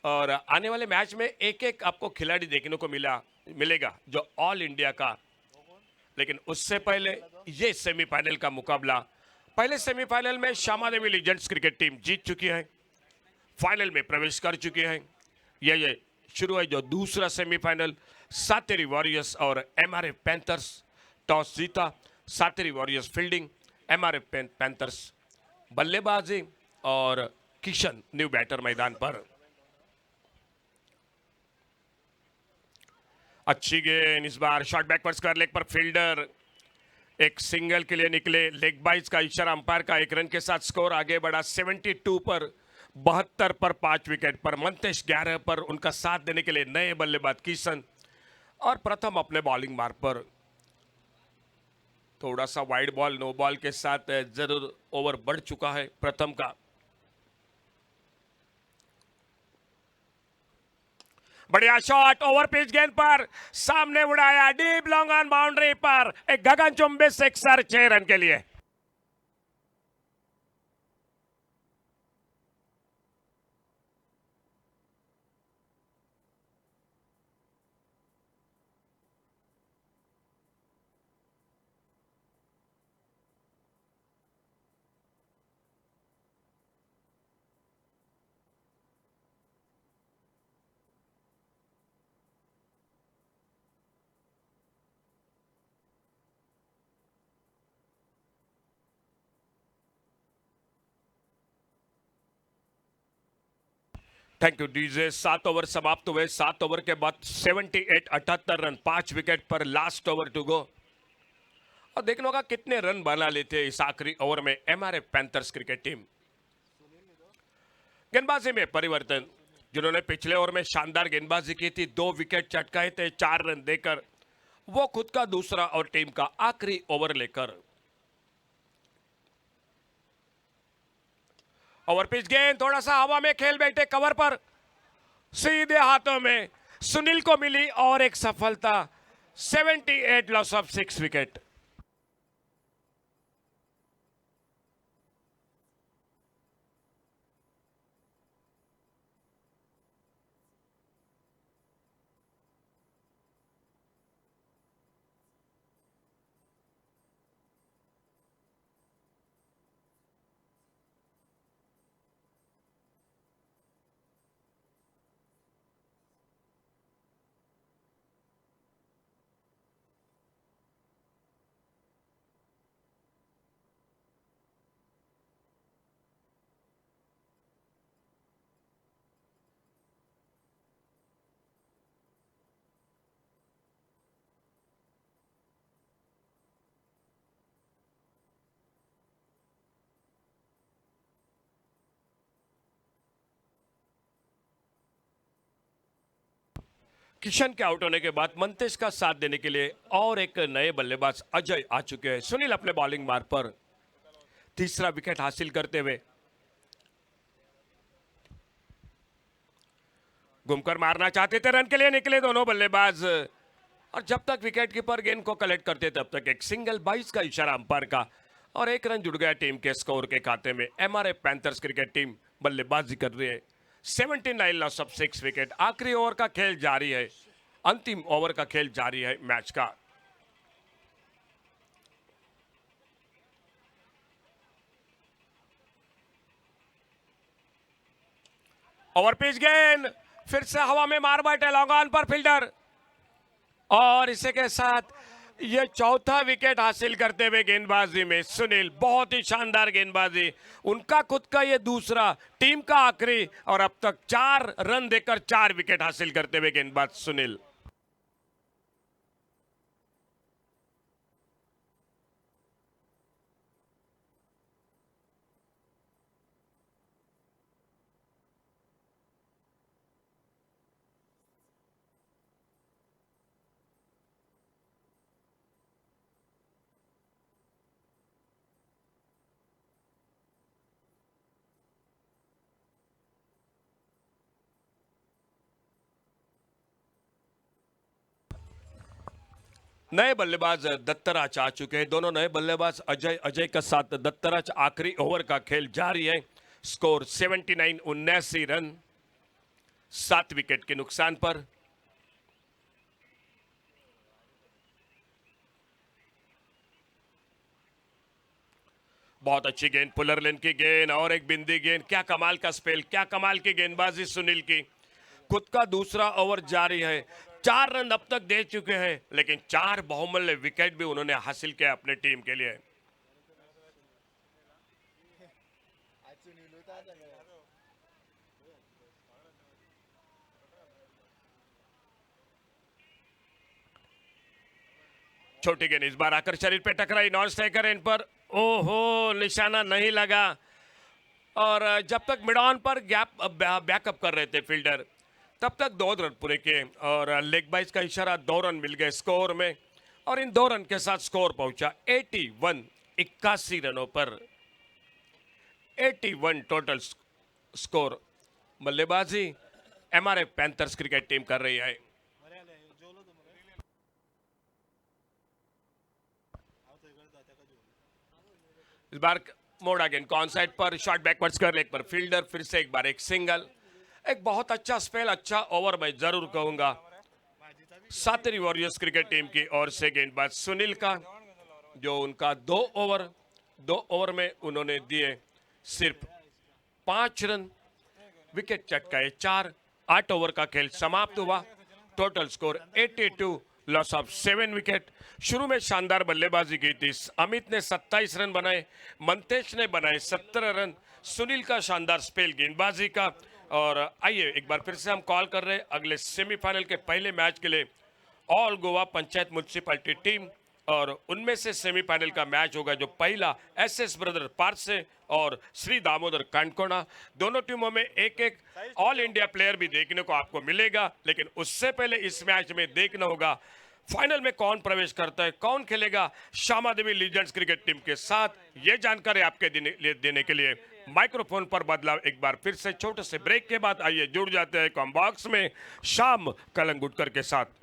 और आने वाले मैच में एक एक आपको खिलाड़ी देखने को मिलेगा जो ऑल इंडिया का। लेकिन उससे पहले ये सेमीफाइनल का मुकाबला, पहले सेमीफाइनल में श्यामा देवी लीजेंड्स क्रिकेट टीम जीत चुकी है, फाइनल में प्रवेश कर चुकी है। ये शुरू है जो दूसरा सेमीफाइनल, सातेरी वॉरियर्स और एमआरएफ पैंथर्स। टॉस जीता, Sateri warriors fielding, MRF panthers बल्लेबाजी, और किशन न्यू बैटर मैदान पर। अच्छी गेंद, इस बार शॉट बैकवर्ड स्क्वायर लेग पर फील्डर एक सिंगल के लिए निकले। लेग बाइज का इशारा अंपायर का, एक रन के साथ स्कोर आगे बढ़ा 72 पर, 72 पर 5 विकेट पर। मंतेश 11 पर, उनका साथ देने के लिए नए बल्लेबाज किशन, और प्रथम अपने बॉलिंग मार्क पर। थोड़ा सा वाइड बॉल नो बॉल के साथ जरूर ओवर बढ़ चुका है प्रथम का। बढ़िया शॉट, ओवर पिच गेंद पर सामने उड़ाया, डीप लॉन्ग ऑन बाउंड्री पर, एक गगनचुंबी सिक्सर 6 रन के लिए। Thank you DJ. 7 ओवर समाप्त हुए, 7 ओवर के बाद 78-78 रन, 5 विकेट पर, लास्ट ओवर टू गो। और देखना होगा कितने रन बना लेते इस आखिरी ओवर में एमआरएफ पैंथर्स क्रिकेट टीम। गेंदबाजी में परिवर्तन, जिन्होंने पिछले ओवर में शानदार गेंदबाजी की थी, 2 विकेट चटकाए थे 4 रन देकर, वो खुद का दूसरा और टीम का आखिरी ओवर लेकर। ओवर पिच गेंद थोड़ा सा हवा में खेल बैठे, कवर पर सीधे हाथों में सुनील को मिली और एक सफलता। 78 loss of 6 wicket. Kishan K out होने के बाद मंतेश का साथ देने के लिए और एक नए बल्लेबाज अजय आ चुके हैं। सुनील अपने बॉलिंग मार्क पर तीसरा विकेट हासिल करते हुए घूमकर मारना चाहते थे, रन के लिए निकले दोनों बल्लेबाज, और जब तक विकेट कीपर गेंद को कलेक्ट करते तब तक एक सिंगल 22 का इशारा अंपायर का, और एक रन जुड़ गया टीम के स्कोर के खाते में। एमआरएफ पैंथर्स क्रिकेट टीम बल्लेबाजी कर रही है। 79 लॉस ऑफ 6 विकेट। आखिरी ओवर का खेल जारी है, अंतिम ओवर का खेल जारी है मैच का। ओवर पिच गेंद, फिर से हवा में मार बैठे लॉन्ग ऑन पर फील्डर, और इसी के साथ ये चौथा विकेट हासिल करते हुए गेंदबाजी में सुनील, बहुत ही शानदार गेंदबाजी, उनका खुद का ये दूसरा, टीम का आखिरी, और अब तक 4 रन देकर 4 विकेट हासिल करते हुए गेंदबाज सुनील। नए बल्लेबाज दत्तराज आ चुके हैं, दोनों नए बल्लेबाज अजय के साथ दत्तराज, आखिरी ओवर का खेल जारी है। स्कोर 79, 79 रन, 7 विकेट के नुकसान पर। बहुत अच्छी गेंद, पुलर लेन की गेंद, और एक बिंदी गेंद, क्या कमाल का स्पेल, क्या कमाल की गेंदबाजी सुनील की। खुद का दूसरा ओवर जारी है, 4 रन अब तक दे चुके हैं, लेकिन 4 बहुमूल्य विकेट भी उन्होंने हासिल किया अपने टीम के लिए। छोटी गेंद इस बार आकर शरीर पे टकराई, नॉन स्ट्राइकर इन पर, ओहो, निशाना नहीं लगा। और जब तक मिड ऑन पर बैकअप कर रहे थे फील्डर, तब तक 2 रन पूरे किए, और लेग बाइज का इशारा, 2 रन मिल गए स्कोर में, और इन 2 रन के साथ स्कोर पहुंचा 81, 81 रनों पर 81 टोटल स्कोर। बल्लेबाजी एमआरएफ पैंथर्स क्रिकेट टीम कर रही है। इस बार मोड़ा गेंद कॉन साइड पर, शॉट बैकवर्ड्स कर लेग पर फील्डर, फिर से एक बार एक सिंगल, एक बहुत अच्छा स्पेल, अच्छा ओवर मैं जरूर कहूंगा सातरी वॉरियर्स क्रिकेट टीम की ओर से गेंदबाज सुनील का, जो उनका 2 ओवर में उन्होंने दिए सिर्फ 5 रन, विकेट चटकाए 4, 8 ओवर का खेल समाप्त हुआ, total score 82, loss of 7 wicket. शुरू में शानदार बल्लेबाजी की थी, अमित ने 27 रन बनाए, मंतेश ने बनाए 17 रन, सुनील का शानदार स्पेल गेंदबाजी का। और आइए एक बार फिर से हम कॉल कर रहे हैं अगले सेमीफाइनल के पहले मैच के लिए all Goa panchayat municipality team, और उनमें से सेमीफाइनल का मैच होगा जो पहला एसएस ब्रदर पारसे और श्री दामोदर कांडकोना, दोनों टीमों में एक एक ऑल इंडिया प्लेयर भी देखने को आपको मिलेगा। लेकिन उससे पहले इस मैच में देखना होगा फाइनल में कौन प्रवेश करता है, कौन खेलेगा श्यामा देवी लीजेंड्स क्रिकेट टीम के साथ। ये जानकारी आपके देने के लिए माइक्रोफोन पर बदलाव एक बार फिर से छोटे से ब्रेक के बाद आइए जुड़ जाते हैं कॉम बॉक्स में शाम कलंगुटकर के साथ।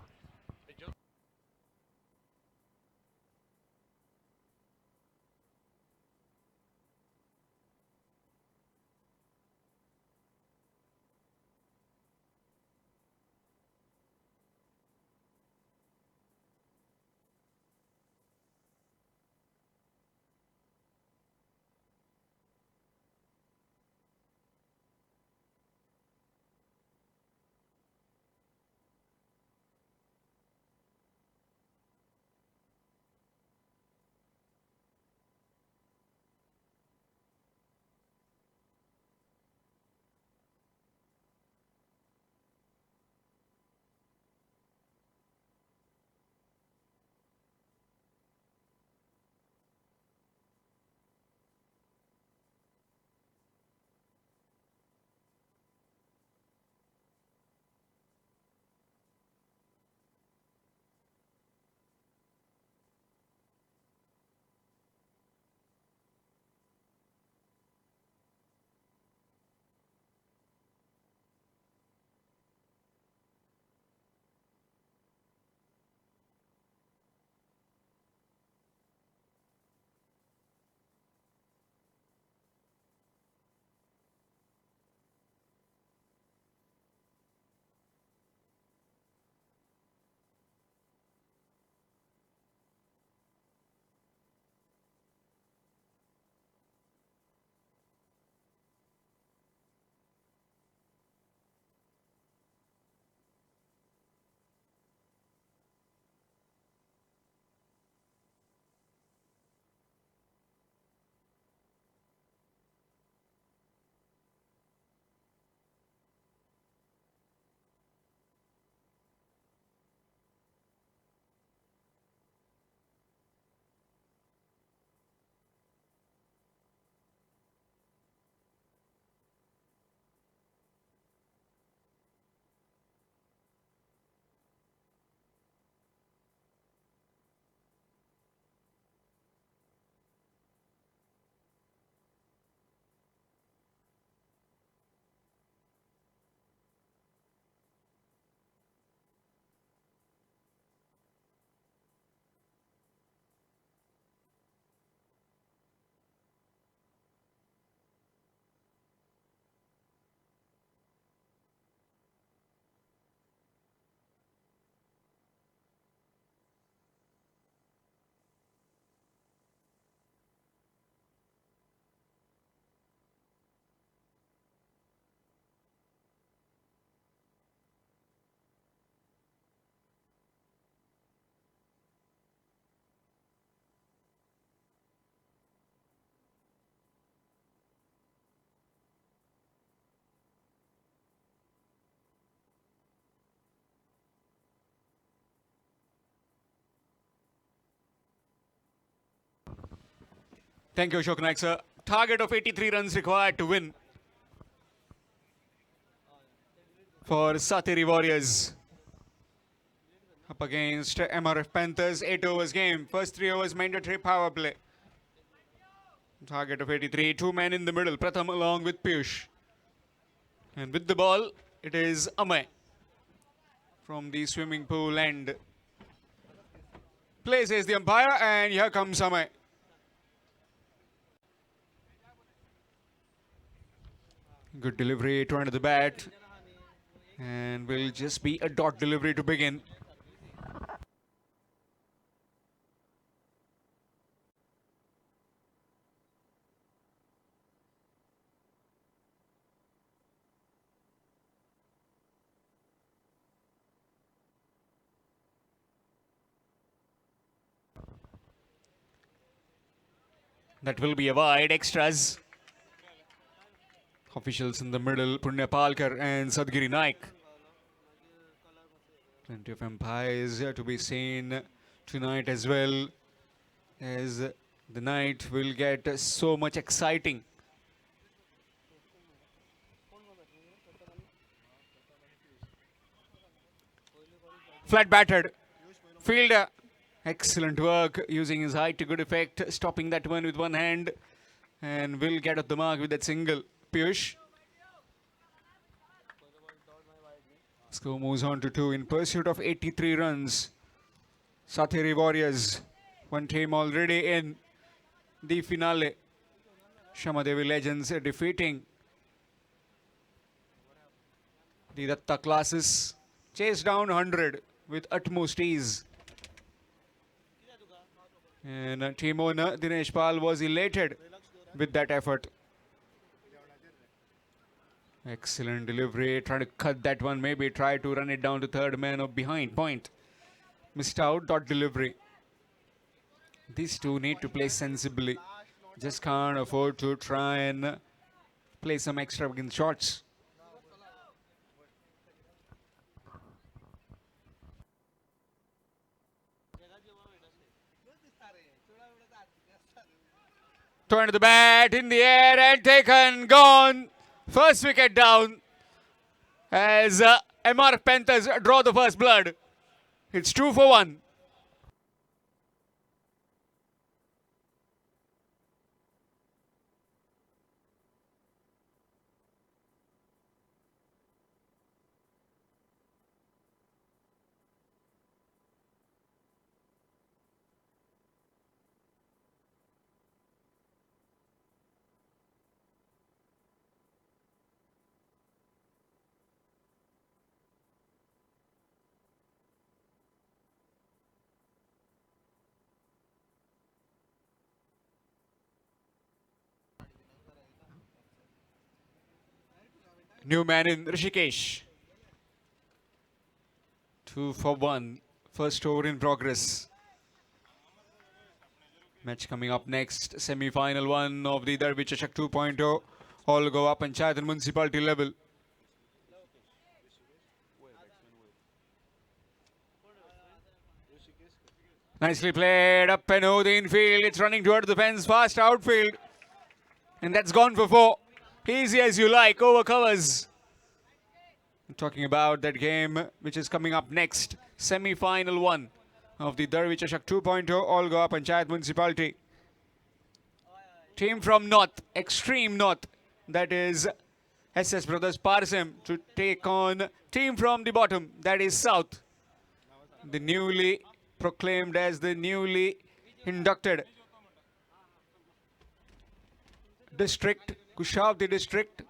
Thank you, Ashok Naik, sir. Target of 83 runs required to win for Sateri Warriors. Up against MRF Panthers, 8 overs game. First 3 overs mandatory power play. Target of 83, 2 men in the middle. Pratham along with Piyush. And with the ball, it is Amay from the swimming pool end. Play says the umpire, and here comes Amay. Good delivery to under the bat. And will just be a dot delivery to begin. That will be a wide. Extras. Officials in the middle, Punya Palkar and Sadgiri Naik. Plenty of umpires to be seen tonight as well, as the night will get so much exciting. Flat batted. Fielder. Excellent work using his height to good effect, stopping that one with one hand, and will get at the mark with that single. Piyush. Score moves on to 2 in pursuit of 83 runs. Sateri Warriors, one team already in the finale. Shamadevi Legends defeating the Datta Classes. Chased down 100 with utmost ease. And team owner Dinesh Pal was elated with that effort. Excellent delivery, trying to cut that one, maybe try to run it down to third man or behind point. Missed out, dot delivery. These two need to play sensibly. Just can't afford to try and play some extravagant shots. Turned the bat in the air and taken, gone. First wicket down as MR Panthers draw the first blood. It's 2 for 1. New man in Rishikesh. 2 for 1. First over in progress. Match coming up next. Semi-final one of the Derby Chashak 2.0. All Goa Panchayat and municipality level. Nicely played up and over the infield. It's running towards the fence. Fast outfield. And that's gone for 4. Easy as you like, over covers. I'm talking about that game which is coming up next. Semi-final one of the Derby Chashak 2.0 All Goa Panchayat Municipality. Team from North, extreme North, that is SS Brothers Parsem, to take on team from the bottom, that is South. The newly proclaimed as the newly inducted district, Kushavati district.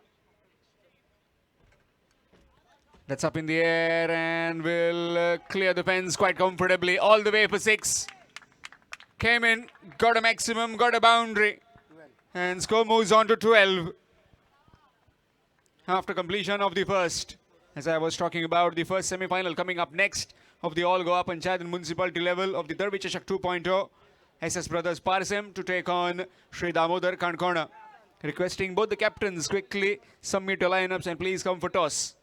That's up in the air and will clear the fence quite comfortably all the way for 6. Came in, got a maximum, got a boundary. And score moves on to 12. After completion of the first. As I was talking about, the first semi-final coming up next of the All Goa Panchayat and Municipality level of the Derby Chashak 2.0. SS Brothers Parsem to take on Sri Damodar Kankona. Requesting both the captains quickly submit your lineups and please come for toss.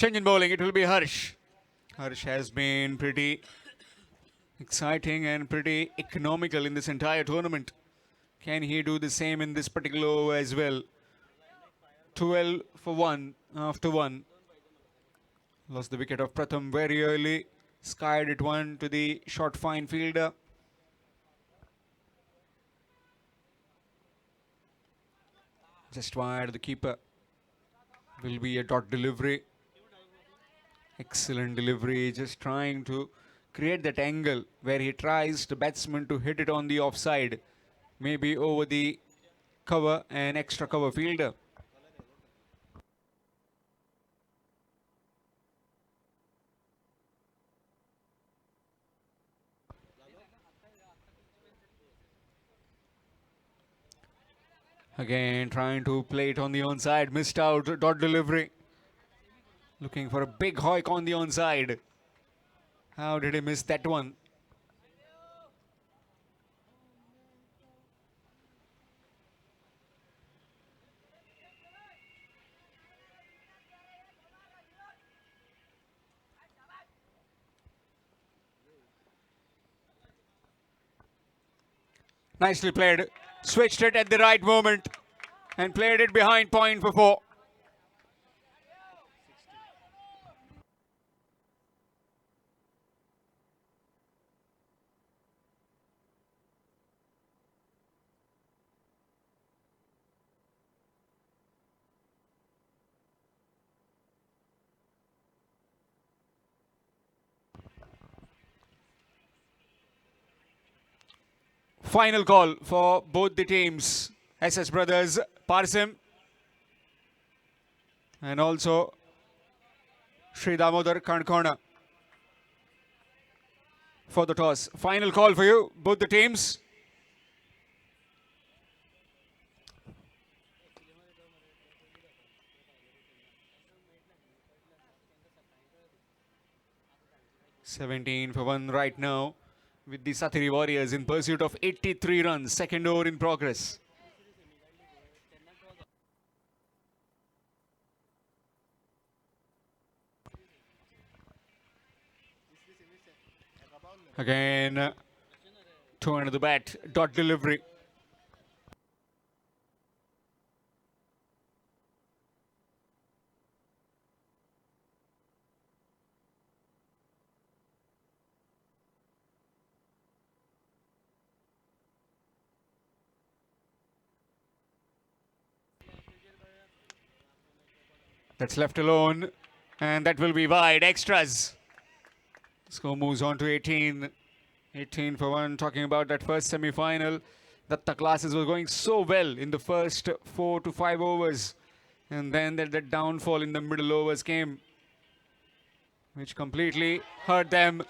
Change in bowling, it will be Harsh. Harsh has been pretty exciting and pretty economical in this entire tournament. Can he do the same in this particular over as well? 12 for 1 after 1. Lost the wicket of Pratham very early. Skied it one to the short fine fielder. Just wide the keeper. Will be a dot delivery. Excellent delivery. Just trying to create that angle where he tries the batsman to hit it on the offside. Maybe over the cover and extra cover fielder. Again, trying to play it on the onside. Missed out. Dot delivery. Looking for a big hoik on the onside. How did he miss that one? Nicely played. Switched it at the right moment and played it behind point for 4. Final call for both the teams. SS Brothers, Parsim, and also Sri Damodar Kankona for the toss. Final call for you, both the teams. $17 for 1 right now, with the Satiri Warriors in pursuit of 83 runs. Second over in progress. Again, 2 under the bat. Dot delivery. That's left alone, and that will be wide. Extras. Score moves on to 18. 18 for 1. Talking about that first semi-final. Datta Classes was going so well in the first 4 to 5 overs. And then that downfall in the middle overs came, which completely hurt them.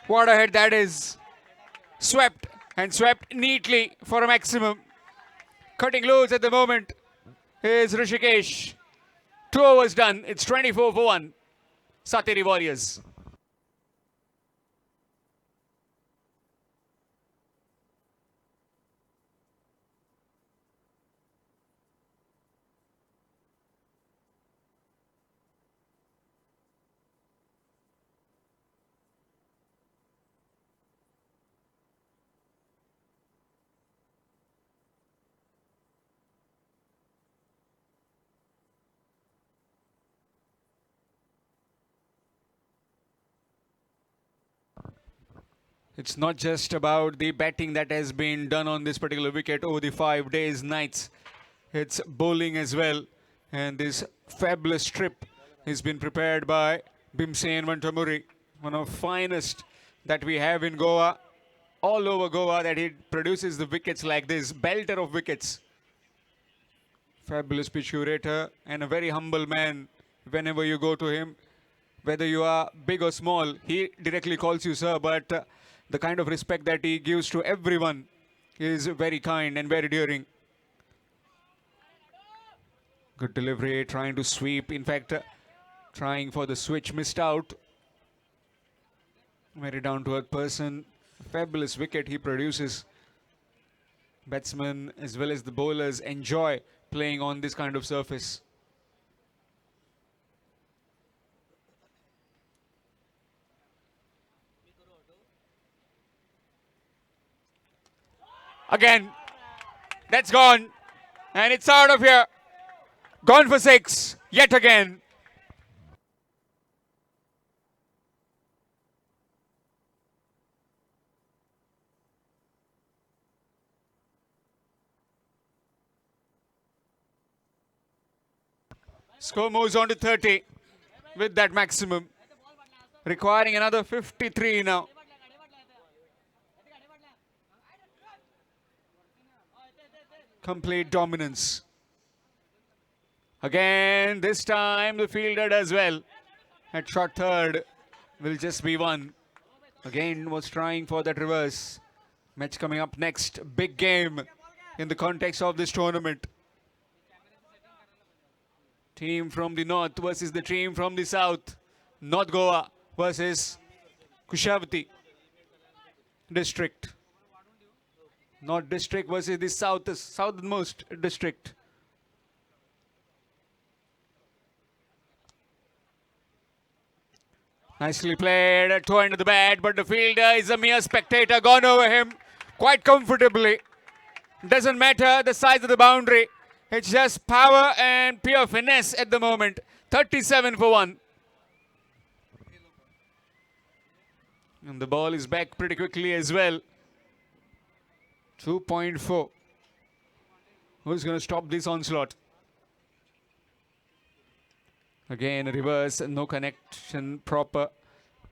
What a hit that is. Swept, and swept neatly for a maximum. Cutting loose at the moment is Rishikesh. 2 overs done. It's 24 for 1. Satiri Warriors. It's not just about the batting that has been done on this particular wicket over the 5 days, nights. It's bowling as well. And this fabulous trip has been prepared by Bhimsen Vantamuri, one of the finest that we have in Goa. All over Goa that he produces the wickets like this, belter of wickets. Fabulous pitch curator and a very humble man. Whenever you go to him, whether you are big or small, he directly calls you sir, but the kind of respect that he gives to everyone is very kind and very endearing. Good delivery, trying to sweep. In fact, trying for the switch, missed out. Very down-to-earth person. Fabulous wicket he produces. Batsmen as well as the bowlers enjoy playing on this kind of surface. Again. That's gone. And it's out of here. Gone for 6. Yet again. Score moves on to 30 with that maximum. Requiring another 53 now. Complete dominance. Again, this time the fielder does well. At shot third will just be one. Again was trying for that reverse. Match coming up next. Big game in the context of this tournament. Team from the north versus the team from the south. North Goa versus Kushavati district. North district versus the southernmost district. Nicely played, a toe into the bat, but the fielder is a mere spectator, gone over him quite comfortably. Doesn't matter the size of the boundary, it's just power and pure finesse at the moment. 37 for 1. And the ball is back pretty quickly as well. 2.4. Who's going to stop this onslaught? Again, a reverse, no connection proper.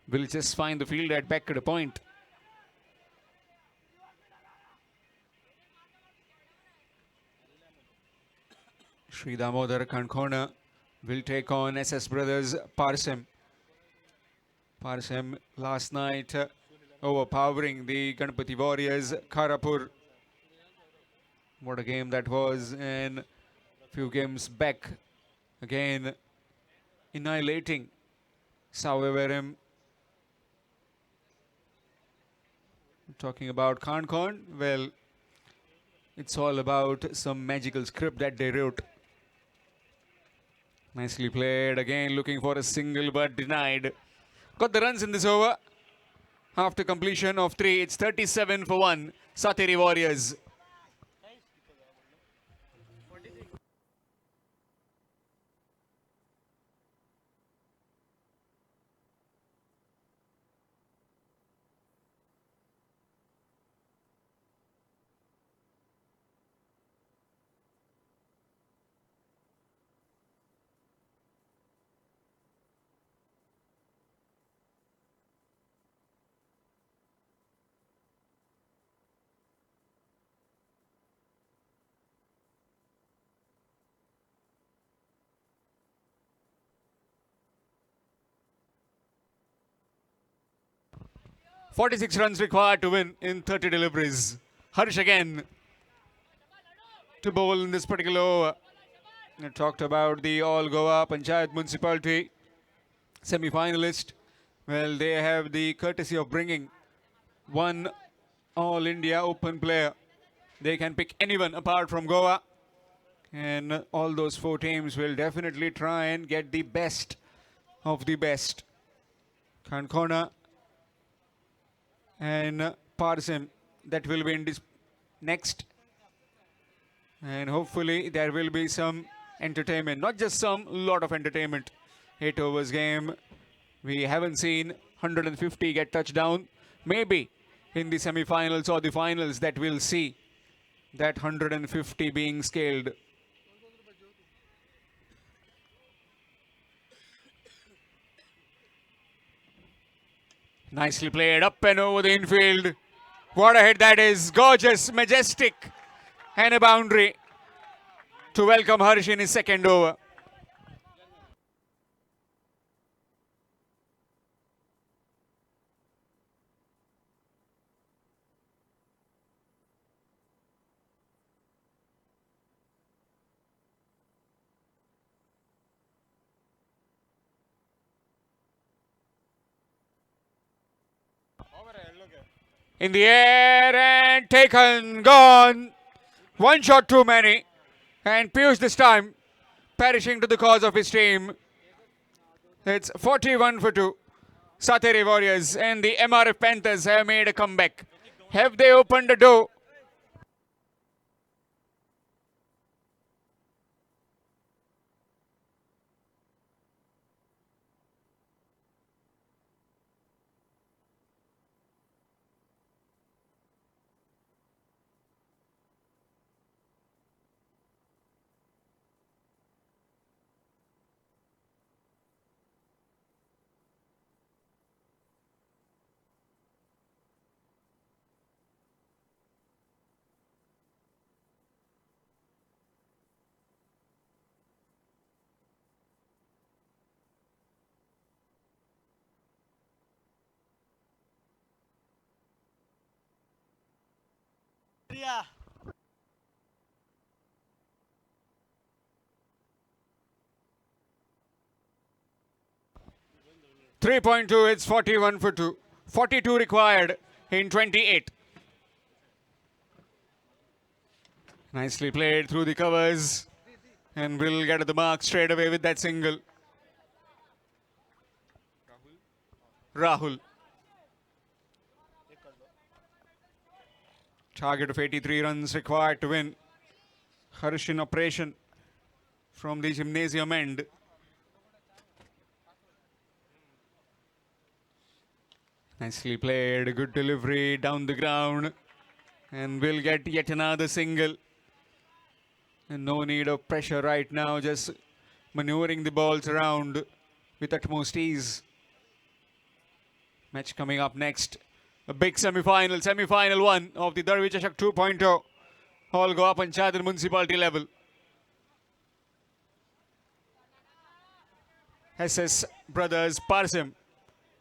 Will just find the fielder at back at a point. Sri Damodar Kankhona will take on SS Brothers Parsem. Parsem last night overpowering the Ganpati Warriors Kharapur. What a game that was, and few games back again annihilating Sauveverim. Talking about Kankhon, well, it's all about some magical script that they wrote. Nicely played, again looking for a single but denied. Got the runs in this over. After completion of 3, it's 37 for 1. Sateri Warriors. .46 runs required to win in 30 deliveries. Harsh again to bowl in this particular over. I talked about the All Goa Panchayat Municipality semi-finalist. Well, they have the courtesy of bringing one All India Open player. They can pick anyone apart from Goa. And all those 4 teams will definitely try and get the best of the best. Kankhona and Parsem, that will be in this next, and hopefully there will be some entertainment, not just some, lot of entertainment. 8 overs game, we haven't seen 150 get touchdown. Maybe in the semi-finals or the finals that we'll see that 150 being scaled. Nicely played up and over the infield. What a hit that is. Gorgeous, majestic, and a boundary to welcome Harsh in his second over. In the air and taken, gone. 1 shot too many. And Piyush this time perishing to the cause of his team. It's 41 for 2. Sateri Warriors and the MRF Panthers have made a comeback. Have they opened the door media 3.2, it's 41 for 2. 42 required in 28. Nicely played through the covers. And will get the mark straight away with that single. Rahul. Target of 83 runs required to win. Harshin operation from the gymnasium end. Nicely played, good delivery down the ground. And will get yet another single. And no need of pressure right now, just maneuvering the balls around with utmost ease. Match coming up next. A big semi-final one of the Darvi Chashak 2.0. All go up on Chadar municipality level. SS Brothers Parsim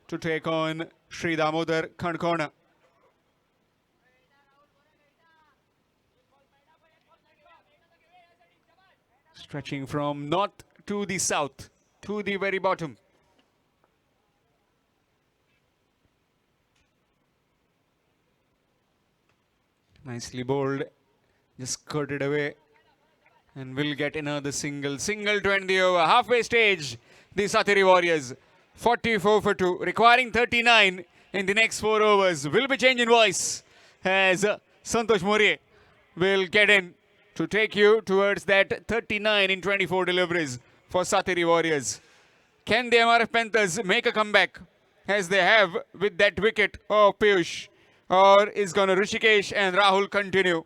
to take on Sri Damodar Khandkona. Stretching from north to the south, to the very bottom. Nicely bowled, just skirted away. And will get another single. Single to end the over. Halfway stage, the Sateri Warriors. 44 for 2, requiring 39 in the next 4 overs. Will be change in voice as Santosh Morie will get in to take you towards that 39 in 24 deliveries for Sateri Warriors. Can the MRF Panthers make a comeback as they have with that wicket of Piyush? Or is gonna Rishikesh and Rahul continue?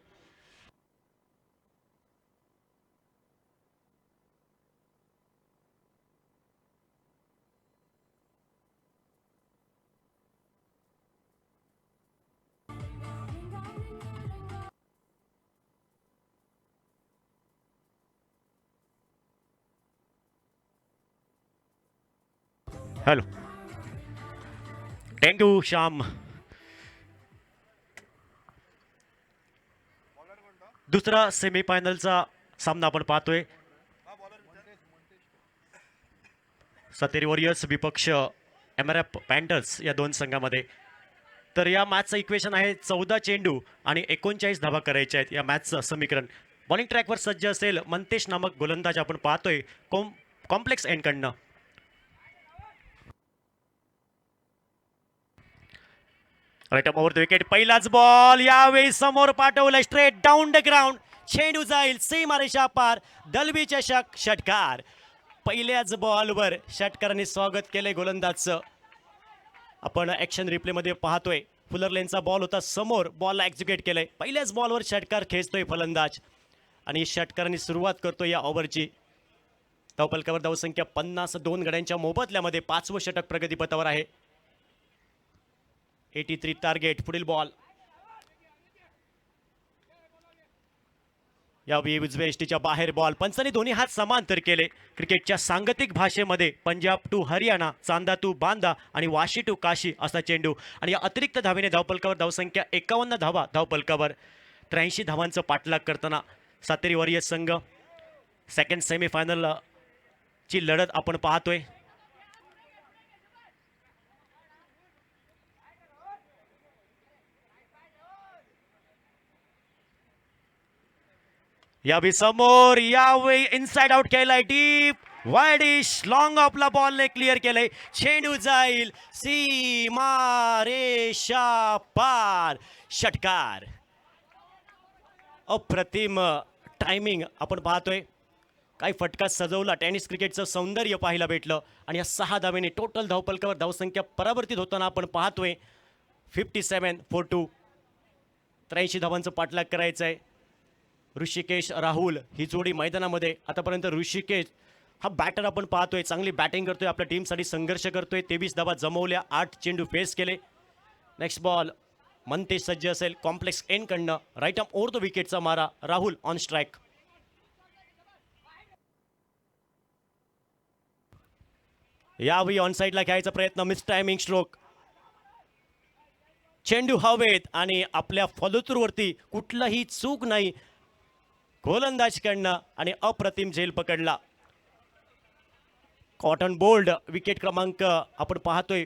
Hello thank you Shyam. दुसरा सेमीफायनलचा सामना आपण पाहतोय. Sateri warriors विपक्ष MRF पॅन्टर्स या दोन संघामध्ये. तर या मॅचचं इक्वेशन आहे 14 चेंडू आणि 39 धावा करायच्या आहेत. या मॅचचं समीकरण बॉलिंग ट्रॅकवर सज्ज असेल मंतेश नामक गोलंदाज आपण पाहतोय कॉम्प्लेक्स एंडकडनं. Right up over the wicket. पहिलाच बॉल यावेळी समोर पाठवला स्ट्रेट डाऊन द ग्राउंड. चेंडू जाईल सीमारेषा पार. दलबी चषक षटकार. पहिल्याच बॉलवर षटकारांनी स्वागत केलंय गोलंदाजचं. आपण ॲक्शन रिप्लेमध्ये पाहतोय फुलर लेनचा बॉल होता समोर. बॉलला एक्झिक्युट केलंय. पहिल्याच बॉलवर षटकार खेचतोय फलंदाज आणि षटकारांनी सुरुवात करतोय या ओव्हरची. धावफलकावर धावसंख्या 52 गड्यांच्या मोबदल्यामध्ये 5वं षटक प्रगतीपथावर आहे. 83 टार्गेट. पुढील बॉल यावेळी उजव्या यष्टीच्या बाहेर बॉल. पंचांनी दोन्ही हात समांतर केले. क्रिकेटच्या सांगतिक भाषेमध्ये पंजाब टू हरियाणा, चांदा टू बांदा आणि वाशी टू काशी असा चेंडू. आणि या अतिरिक्त धावेने धावफलकावर धावसंख्या 51 धावा. धावफलकावर 83 धावांचं पाठलाग करताना सातेरी वॉरियर्स संघ सेकंड सेमीफायनल ची लढत आपण पाहतोय. यावेळी समोर यावेळी इनसाइड आउट केलाय. डीप वाईडिश लॉंग ऑफला बॉलने क्लिअर केलंय. चेंडू जाईल सीमा रेषा पार. षटकार. अप्रतिम टायमिंग आपण पाहतोय. काही फटका सजवला. टेनिस क्रिकेटचं सौंदर्य पाहायला भेटलं. आणि या 6 धावेने टोटल धावफलकावर धावसंख्या परावर्तित होताना आपण पाहतोय. 57 for 2. 83 धावांचं पाठलाग करायचं आहे. ऋषिकेश राहुल ही जोडी मैदानामध्ये. आतापर्यंत ऋषिकेश हा बॅटर आपण पाहतोय चांगली बॅटिंग करतोय. आपल्या टीमसाठी संघर्ष करतोय. 23 धावा जमवल्या. 8 चेंडू फेस केले. नेक्स्ट बॉल मंतेश सज्ज असेल कॉम्प्लेक्स एंडकडनं. राईट आर्म ओव्हर द विकेटचा मारा. Rahul on strike. यावेळी ऑन साईडला खेळायचा प्रयत्न. Miss timing stroke. चेंडू हवेत आणि आपल्या फॉलोथ्रूवरती कुठलाही चूक नाही गोलंदाजकडनं आणि अप्रतिम झेल पकडला. कॉटन बोल्ड विकेट क्रमांक आपण पाहतोय.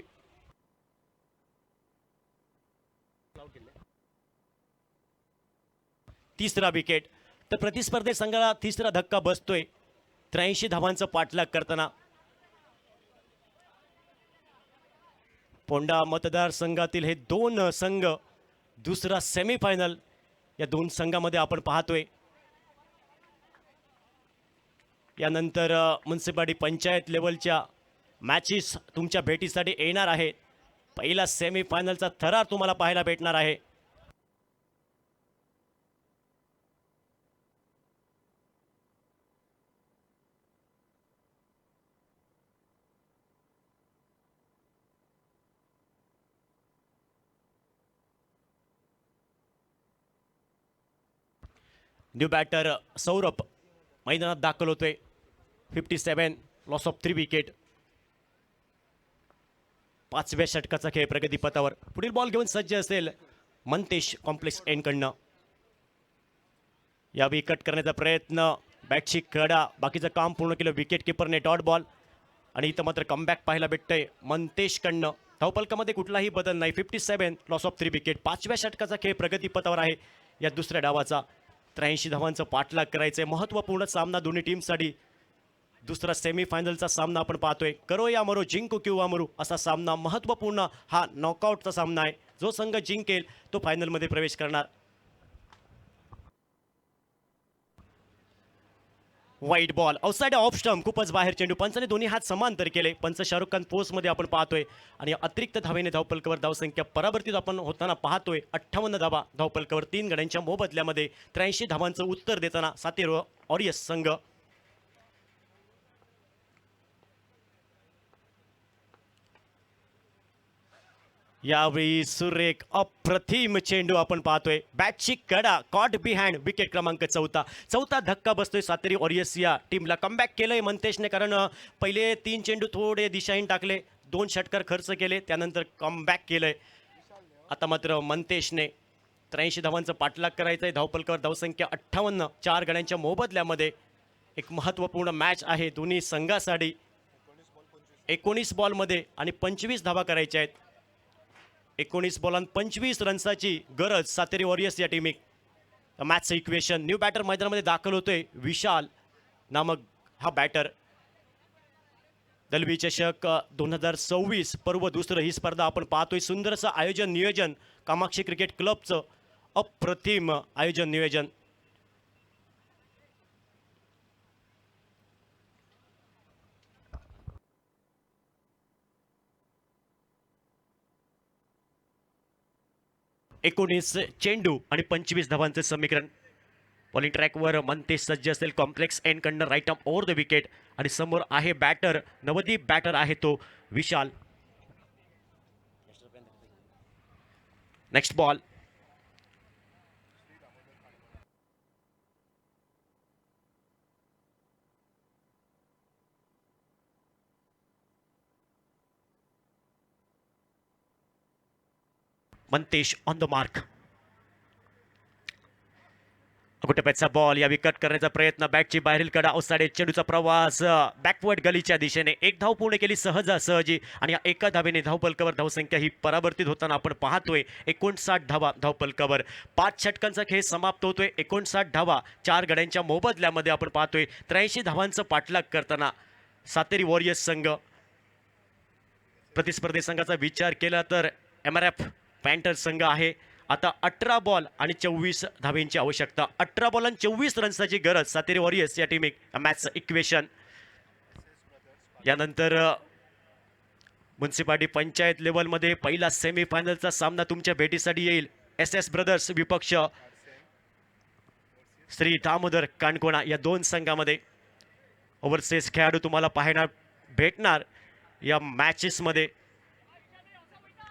तिसरा विकेट. तर प्रतिस्पर्धी संघाला तिसरा धक्का बसतोय 83 धावांचा पाठलाग करताना. पोंडा मतदारसंघातील हे दोन संघ दुसरा सेमीफायनल या दोन संघामध्ये आपण पाहतोय. यानंतर म्युन्सिपालिटी पंचायत लेवलच्या मॅचेस तुमच्या भेटीसाठी येणार आहेत. पहिला सेमीफायनलचा थरार तुम्हाला पाहायला भेटणार आहे. न्यू बॅटर सौरभ मैदानात दाखल होतोय. 57 लॉस ऑफ 3 विकेट. पाचव्या षटकाचा खेळ प्रगतीपथावर. पुढील बॉल घेऊन सज्ज असेल मंतेश कॉम्प्लेक्स एंडकडनं. या विकेट करण्याचा प्रयत्न बॅटची कडा बाकीचं काम पूर्ण केलं विकेट किपरने. डॉट बॉल आणि इथं मात्र कमबॅक पाहायला भेटतंय मंतेशकडनं. धावपलकामध्ये कुठलाही बदल नाही. 57 लॉस ऑफ 3 विकेट. पाचव्या षटकाचा खेळ प्रगतीपथावर आहे. या दुसऱ्या डावाचा 83 धावांचं पाठलाग करायचंय. महत्त्वपूर्ण सामना दोन्ही टीमसाठी. दुसरा सेमीफायनलचा सामना आपण पाहतोय. करो या मरो, जिंकू किंवा मरू असा सामना. महत्त्वपूर्ण हा नॉकआउटचा सामना आहे. जो संघ जिंकेल तो फायनलमध्ये प्रवेश करणार. वाईट बॉल आउटसाइड ऑफ स्टंप. खूपच बाहेर चेंडू. पंचाने दोन्ही हात समांतर केले. पंच शाहरुख खान पोस्टमध्ये आपण पाहतोय आणि अतिरिक्त धावेने धावपलकावर धावसंख्या परावर्तित आपण होताना पाहतोय. 58 धावा धावपलकावर 3 गड्यांच्या मोबदल्यामध्ये. 83 धावांचं उत्तर देताना सातेरो ऑरियस संघ. यावेळी सुरेख अप्रतिम चेंडू आपण पाहतोय. बॅटची कडा कॉट बिहाइंड. विकेट क्रमांक 4. धक्का बसतोय सातेरी वॉरियर्स या टीमला. कमबॅक केलंय मंतेशने, कारण पहिले 3 चेंडू थोडे दिशाहीन टाकले. 2 षटकार खर्च केले. त्यानंतर कमबॅक केलंय. आता मात्र मंतेशने 83 धावांचं पाठलाग करायचंय. धावपलकावर धावसंख्या 58. 4 गड्यांच्या मोबदल्यामध्ये. एक महत्त्वपूर्ण मॅच आहे दोन्ही संघासाठी. 19 बॉलमध्ये आणि 25 धावा करायच्या आहेत. 19 बॉलांत 25 रन्साची गरज सातेरी वॉरियर्स या टीमिक. मॅचचं इक्वेशन. न्यू बॅटर मैदानामध्ये दाखल होतोय. विशाल नामक हा बॅटर. दलवी चषक 2026 पर्व दुसरं ही स्पर्धा आपण पाहतोय. सुंदरचं आयोजन नियोजन कामाक्षी क्रिकेट क्लबचं. अप्रतिम आयोजन नियोजन. एकोणीस चेंडू आणि 25 धावांचे समीकरण. बॉलिंग ट्रॅकवर मंतेश सज्ज असेल कॉम्प्लेक्स एंड कडनं. Right arm over the wicket आणि समोर आहे बॅटर. नवदीप बॅटर आहे तो Vishal. Next ball. Mantesh on the mark. अगोटप्याचा बॉल. या विकेट करण्याचा प्रयत्न. बॅटची बाहेरील कडा आउटसाइड. चेंडूचा प्रवास बॅकवर्ड गलीच्या दिशेने. 1 धाव पूर्ण केली सहजी आणि या एका धावेने धावपलकावर धावसंख्या ही परावर्तित होताना आपण पाहतोय. 59 धावा धावपलकावर. 5 षटकांचा खेळ समाप्त होतोय. 59 धावा 4 गड्यांच्या मोबदल्यामध्ये आपण पाहतोय. 83 धावांचं पाठलाग करताना सातेरी वॉरियर्स संघ. प्रतिस्पर्धी संघाचा विचार केला तर MRF पॅन्टर संघ आहे. आता 18 बॉल आणि 24 धावेंची आवश्यकता. 18 बॉल आणि 24 रन्साची गरज सातेरी वॉरियर्स या टीमिक. मॅचचं इक्वेशन. यानंतर म्युन्सिपालिटी पंचायत लेवलमध्ये पहिला सेमीफायनलचा सामना तुमच्या भेटीसाठी येईल. SS ब्रदर्स विपक्ष श्री दामोदर काणकोणा या 2 संघामध्ये. ओव्हरसीज खेळाडू तुम्हाला पाहायला भेटणार या मॅचेसमध्ये.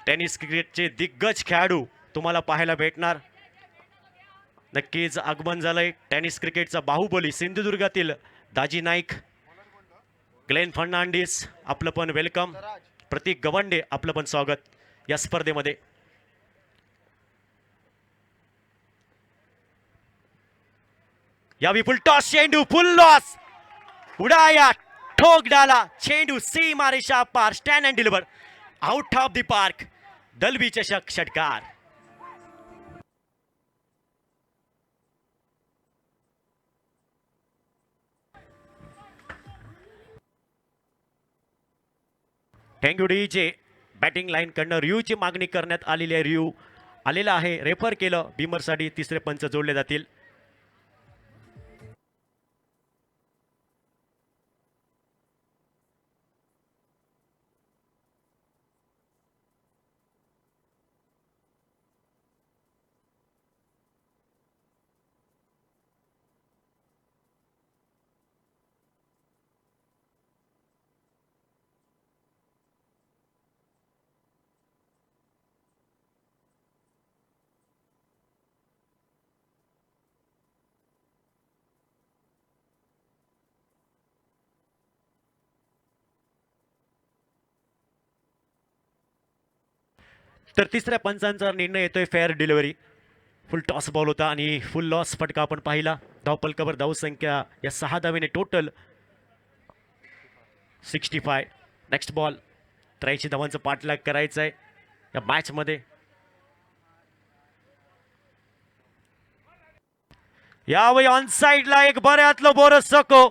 टेनिस क्रिकेटचे दिग्गज खेळाडू तुम्हाला पाहायला भेटणार. नक्कीच आगमन झालंय टेनिस क्रिकेटचा बाहुबली सिंधुदुर्गातील दाजी नाईक. ग्लेन फर्नांडिस आपलं पण वेलकम. प्रतीक गवंडे आपलं पण स्वागत या स्पर्धेमध्ये. यावी फुल टॉस चेंडू फुल लॉस उडाया ठोक डाला चेंडू सीमा रेषा पार stand and deliver out of the park Dalvi चषक षटकार. टेंगुडीचे बॅटिंग लाईन कडनं रिव्ह्यूची मागणी करण्यात आलेली आहे. रिव्ह्यू आलेला आहे, रेफर केलं. बिमरसाठी तिसरे पंच जोडले जातील. तर तिसऱ्या पंचांचा निर्णय येतोय फेअर डिलिव्हरी. फुल टॉस बॉल होता आणि फुल लॉस फटका आपण पाहिला. धावपलकावर धावसंख्या या 6 धावेने टोटल 65. नेक्स्ट बॉल 83 धावांचं पाठलाग करायचं आहे या मॅचमध्ये. यावेळी ऑन साइडला एक बऱ्यातलं बोरस सको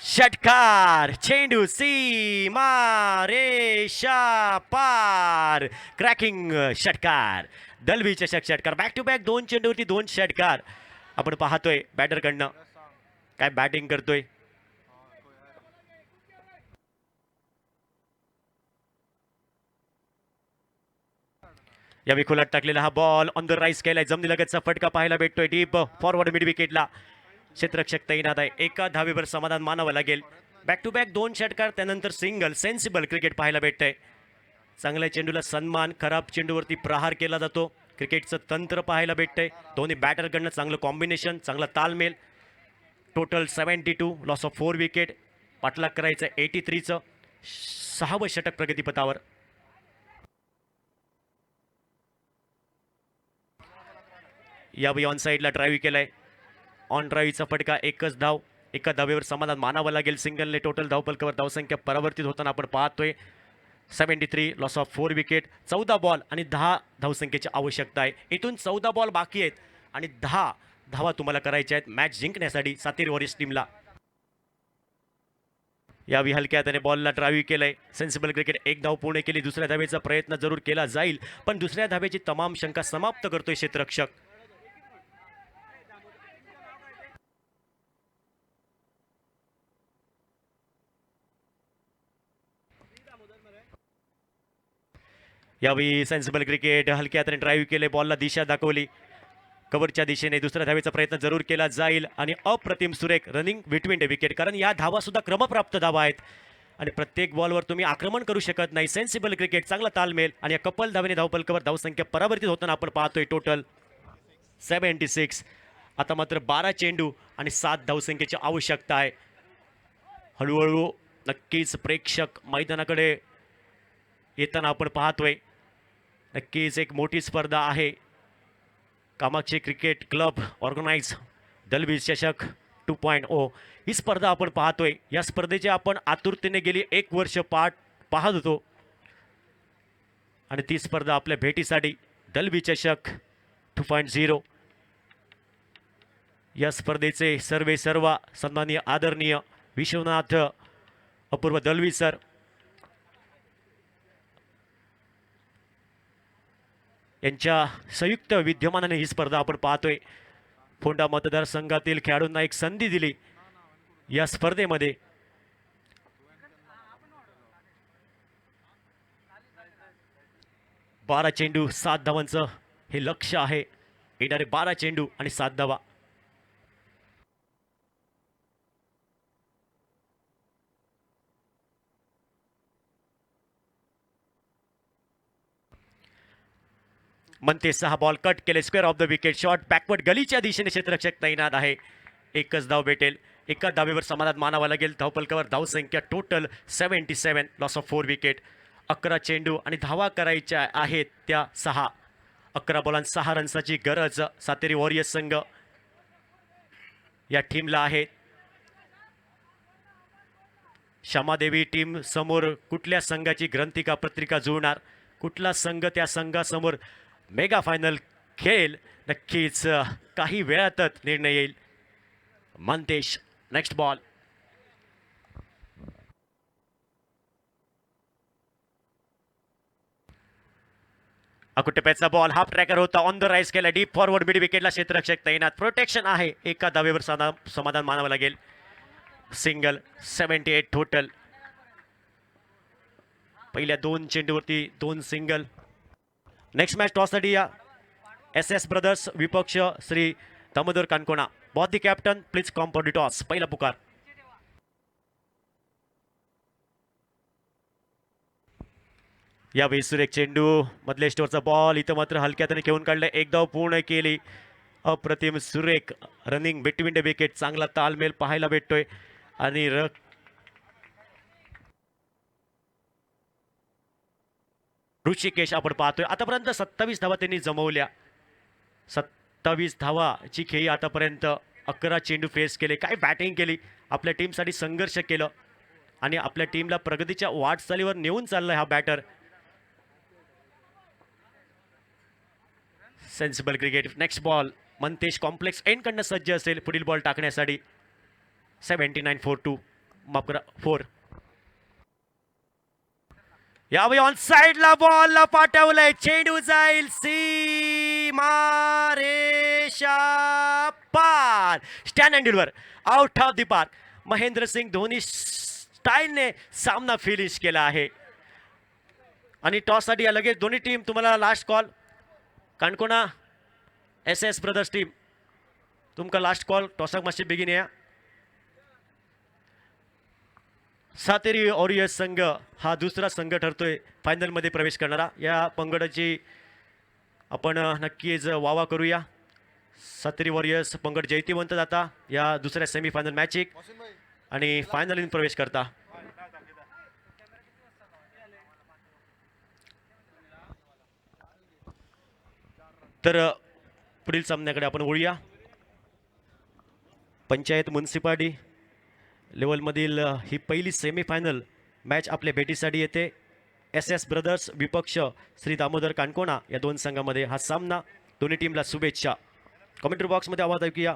षटकार चेंडू सीमा रेषा पार क्रॅकिंग षटकार दलवी चषक षटकार. बॅक टू बॅक 2 चेंडूवरती 2 षटकार आपण पाहतोय. बॅटरकडनं काय बॅटिंग करतोय. यावेळी खोलात टाकलेला हा बॉल ऑन द राईस केलाय. जमनी लगतचा फटका पाहायला भेटतोय. डीप फॉरवर्ड मिड विकेटला क्षेत्ररक्षक तैनात आहे. एका धावेवर समाधान मानावं लागेल. बॅक टू बॅक 2 षटकार त्यानंतर सिंगल सेन्सिबल क्रिकेट पाहायला भेटतंय. चांगल्या चेंडूला सन्मान, खराब चेंडूवरती प्रहार केला जातो. क्रिकेटचं तंत्र पाहायला भेटतंय. दोन्ही बॅटरकडनं चांगलं कॉम्बिनेशन, चांगला तालमेल. Total 72 loss of 4 wicket. पाठलाग करायचं 83चं 6वं षटक प्रगतीपथावर. यावेळी ऑन साईडला ड्राईव्ह केलाय. ऑन ड्राईव्हचा फटका एकच धाव. एका धावेवर समाधान मानावं लागेल. सिंगलने टोटल धावपलकावर धावसंख्या परावर्तित होताना आपण पाहतोय. 73 लॉस ऑफ 4 विकेट. 14 बॉल आणि 10 धावसंख्येची आवश्यकता आहे. इथून 14 बॉल बाकी आहेत आणि 10 धावा तुम्हाला करायच्या आहेत मॅच जिंकण्यासाठी सातेरी वॉरियर्स टीमला. यावेळी हलक्या त्याने बॉलला ड्राईव्ह केलंय. Sensible cricket. एक धाव पूर्ण केली. दुसऱ्या धावेचा प्रयत्न जरूर केला जाईल पण दुसऱ्या धावेची तमाम शंका समाप्त करतोय क्षेत्ररक्षक. यावेळी सेन्सिबल क्रिकेट. हलक्या हाताने ड्राईव्ह केले. बॉलला दिशा दाखवली कव्हरच्या दिशेने. दुसऱ्या धावेचा प्रयत्न जरूर केला जाईल आणि अप्रतिम सुरेख रनिंग बिटवीन द विकेट. कारण या धावा सुद्धा क्रमप्राप्त धावा आहेत आणि प्रत्येक बॉलवर तुम्ही आक्रमण करू शकत नाही. Sensible cricket. चांगला तालमेल आणि या कपल धावेने धावपलकावर धावसंख्या परावर्तित होताना आपण पाहतोय. टोटल 76. आता मात्र 12 चेंडू आणि 7 धावसंख्येची आवश्यकता आहे. हळूहळू नक्कीच प्रेक्षक मैदानाकडे येताना आपण पाहतोय. नक्कीच एक मोठी स्पर्धा आहे. Kamakshi cricket club organise Dalvi चषक 2.0 ही स्पर्धा आपण पाहतोय. या स्पर्धेची आपण आतुरतेने गेली 1 वर्ष पाहत होतो आणि ती स्पर्धा आपल्या भेटीसाठी दलवी चषक 2.0. या स्पर्धेचे सर्व सन्माननीय आदरणीय विश्वनाथ अपूर्व दलवी सर यांच्या संयुक्त विद्यमानाने ही स्पर्धा आपण पाहतोय. फोंडा मतदारसंघातील खेळाडूंना एक संधी दिली या स्पर्धेमध्ये. बारा चेंडू 7 धावांचं हे लक्ष आहे. येणारे 12 चेंडू आणि 7 धावा. म्हणते 6 बॉल कट केले. Square off the wicket. Shot backward गलीच्या दिशेने क्षेत्ररक्षक तैनात आहे. एकच धाव भेटेल. एका धावेवर समाधान मानावं लागेल. धावपलकावर धावसंख्या टोटल 77 लॉस ऑफ 4 विकेट. 11 चेंडू आणि धावा करायच्या आहेत त्या 6. 11 बॉलांत 6 रन्साची गरज सातेरी वॉरियर्स संघ. या टीमला आहे. श्यामादेवी टीम समोर कुठल्या संघाची ग्रंथिका पत्रिका जुळणार, कुठला संघ त्या संघासमोर मेगा फायनल खेळेल, नक्कीच काही वेळातच निर्णय येईल. Mantesh, next ball. अकुटप्याचा बॉल हाफ ट्रॅकर होता, ऑन द राईज केला, डीप फॉरवर्ड मिड विकेटला क्षेत्ररक्षक तैनात, प्रोटेक्शन आहे, एका धावेवर समाधान मानावं लागेल. Single, 78 total. पहिल्या 2 चेंडूवरती 2 सिंगल. नेक्स्ट मॅच टॉससाठी या SS ब्रदर्स विपक्ष Shri Damodar Canacona. Both the captain, please come for the toss. पहिला पुकार. यावेळी सुरेख चेंडू, मधल्या स्टोअरचा बॉल इथं मात्र हलक्याने खेळून काढलं, एक धाव पूर्ण केली. अप्रतिम सुरेख रनिंग बिटवीन द विकेट, चांगला तालमेल पाहायला भेटतोय. आणि ऋषिकेश आपण पाहतोय आतापर्यंत 27 धावा त्यांनी जमवल्या. 27 धावाची खेळी आतापर्यंत. 11 चेंडू फेस केले, काय बॅटिंग केली, आपल्या टीमसाठी संघर्ष केलं आणि आपल्या टीमला प्रगतीच्या वाटचालीवर नेऊन चाललाय हा batter. Sensible cricket. Next ball. Mantesh complex end कडनं सज्ज असेल पुढील बॉल टाकण्यासाठी. 79 for 2, माफ करा 4. यावेळी ऑन साइडला बॉलला पाठवलंय, चेंडू जाईल सीमा रेषा पार. स्टँड हँडलवर out of the park. Mahendra Singh Dhoni स्टाईलने सामना फिनिश केला आहे. आणि टॉससाठी या लगेच दोन्ही टीम तुम्हाला लास्ट कॉल. काणकोणा SS ब्रदर्स टीम तुमका लास्ट कॉल. टॉसाक मातशें बेगीन या. सातेरी वॉरियर्स संघ हा दुसरा संघ ठरतोय फायनलमध्ये प्रवेश करणारा. या पंगडाची आपण नक्कीच वावा करूया. सातेरी वॉरियर्स पंगड जैतिवंत जाता या दुसऱ्या सेमीफायनल मॅचिक आणि फायनलीन प्रवेश करता. तर पुढील सामन्याकडे आपण वळूया. पंचायत म्युन्सिपालिटी लेवलमधील ही पहिली सेमीफायनल मॅच आपल्या भेटीसाठी येते. SS ब्रदर्स विपक्ष श्री दामोदर कानकोणा या दोन संघामध्ये हा सामना. दोन्ही टीमला शुभेच्छा. कमेंट्री बॉक्समध्ये आवाज ऐकूया.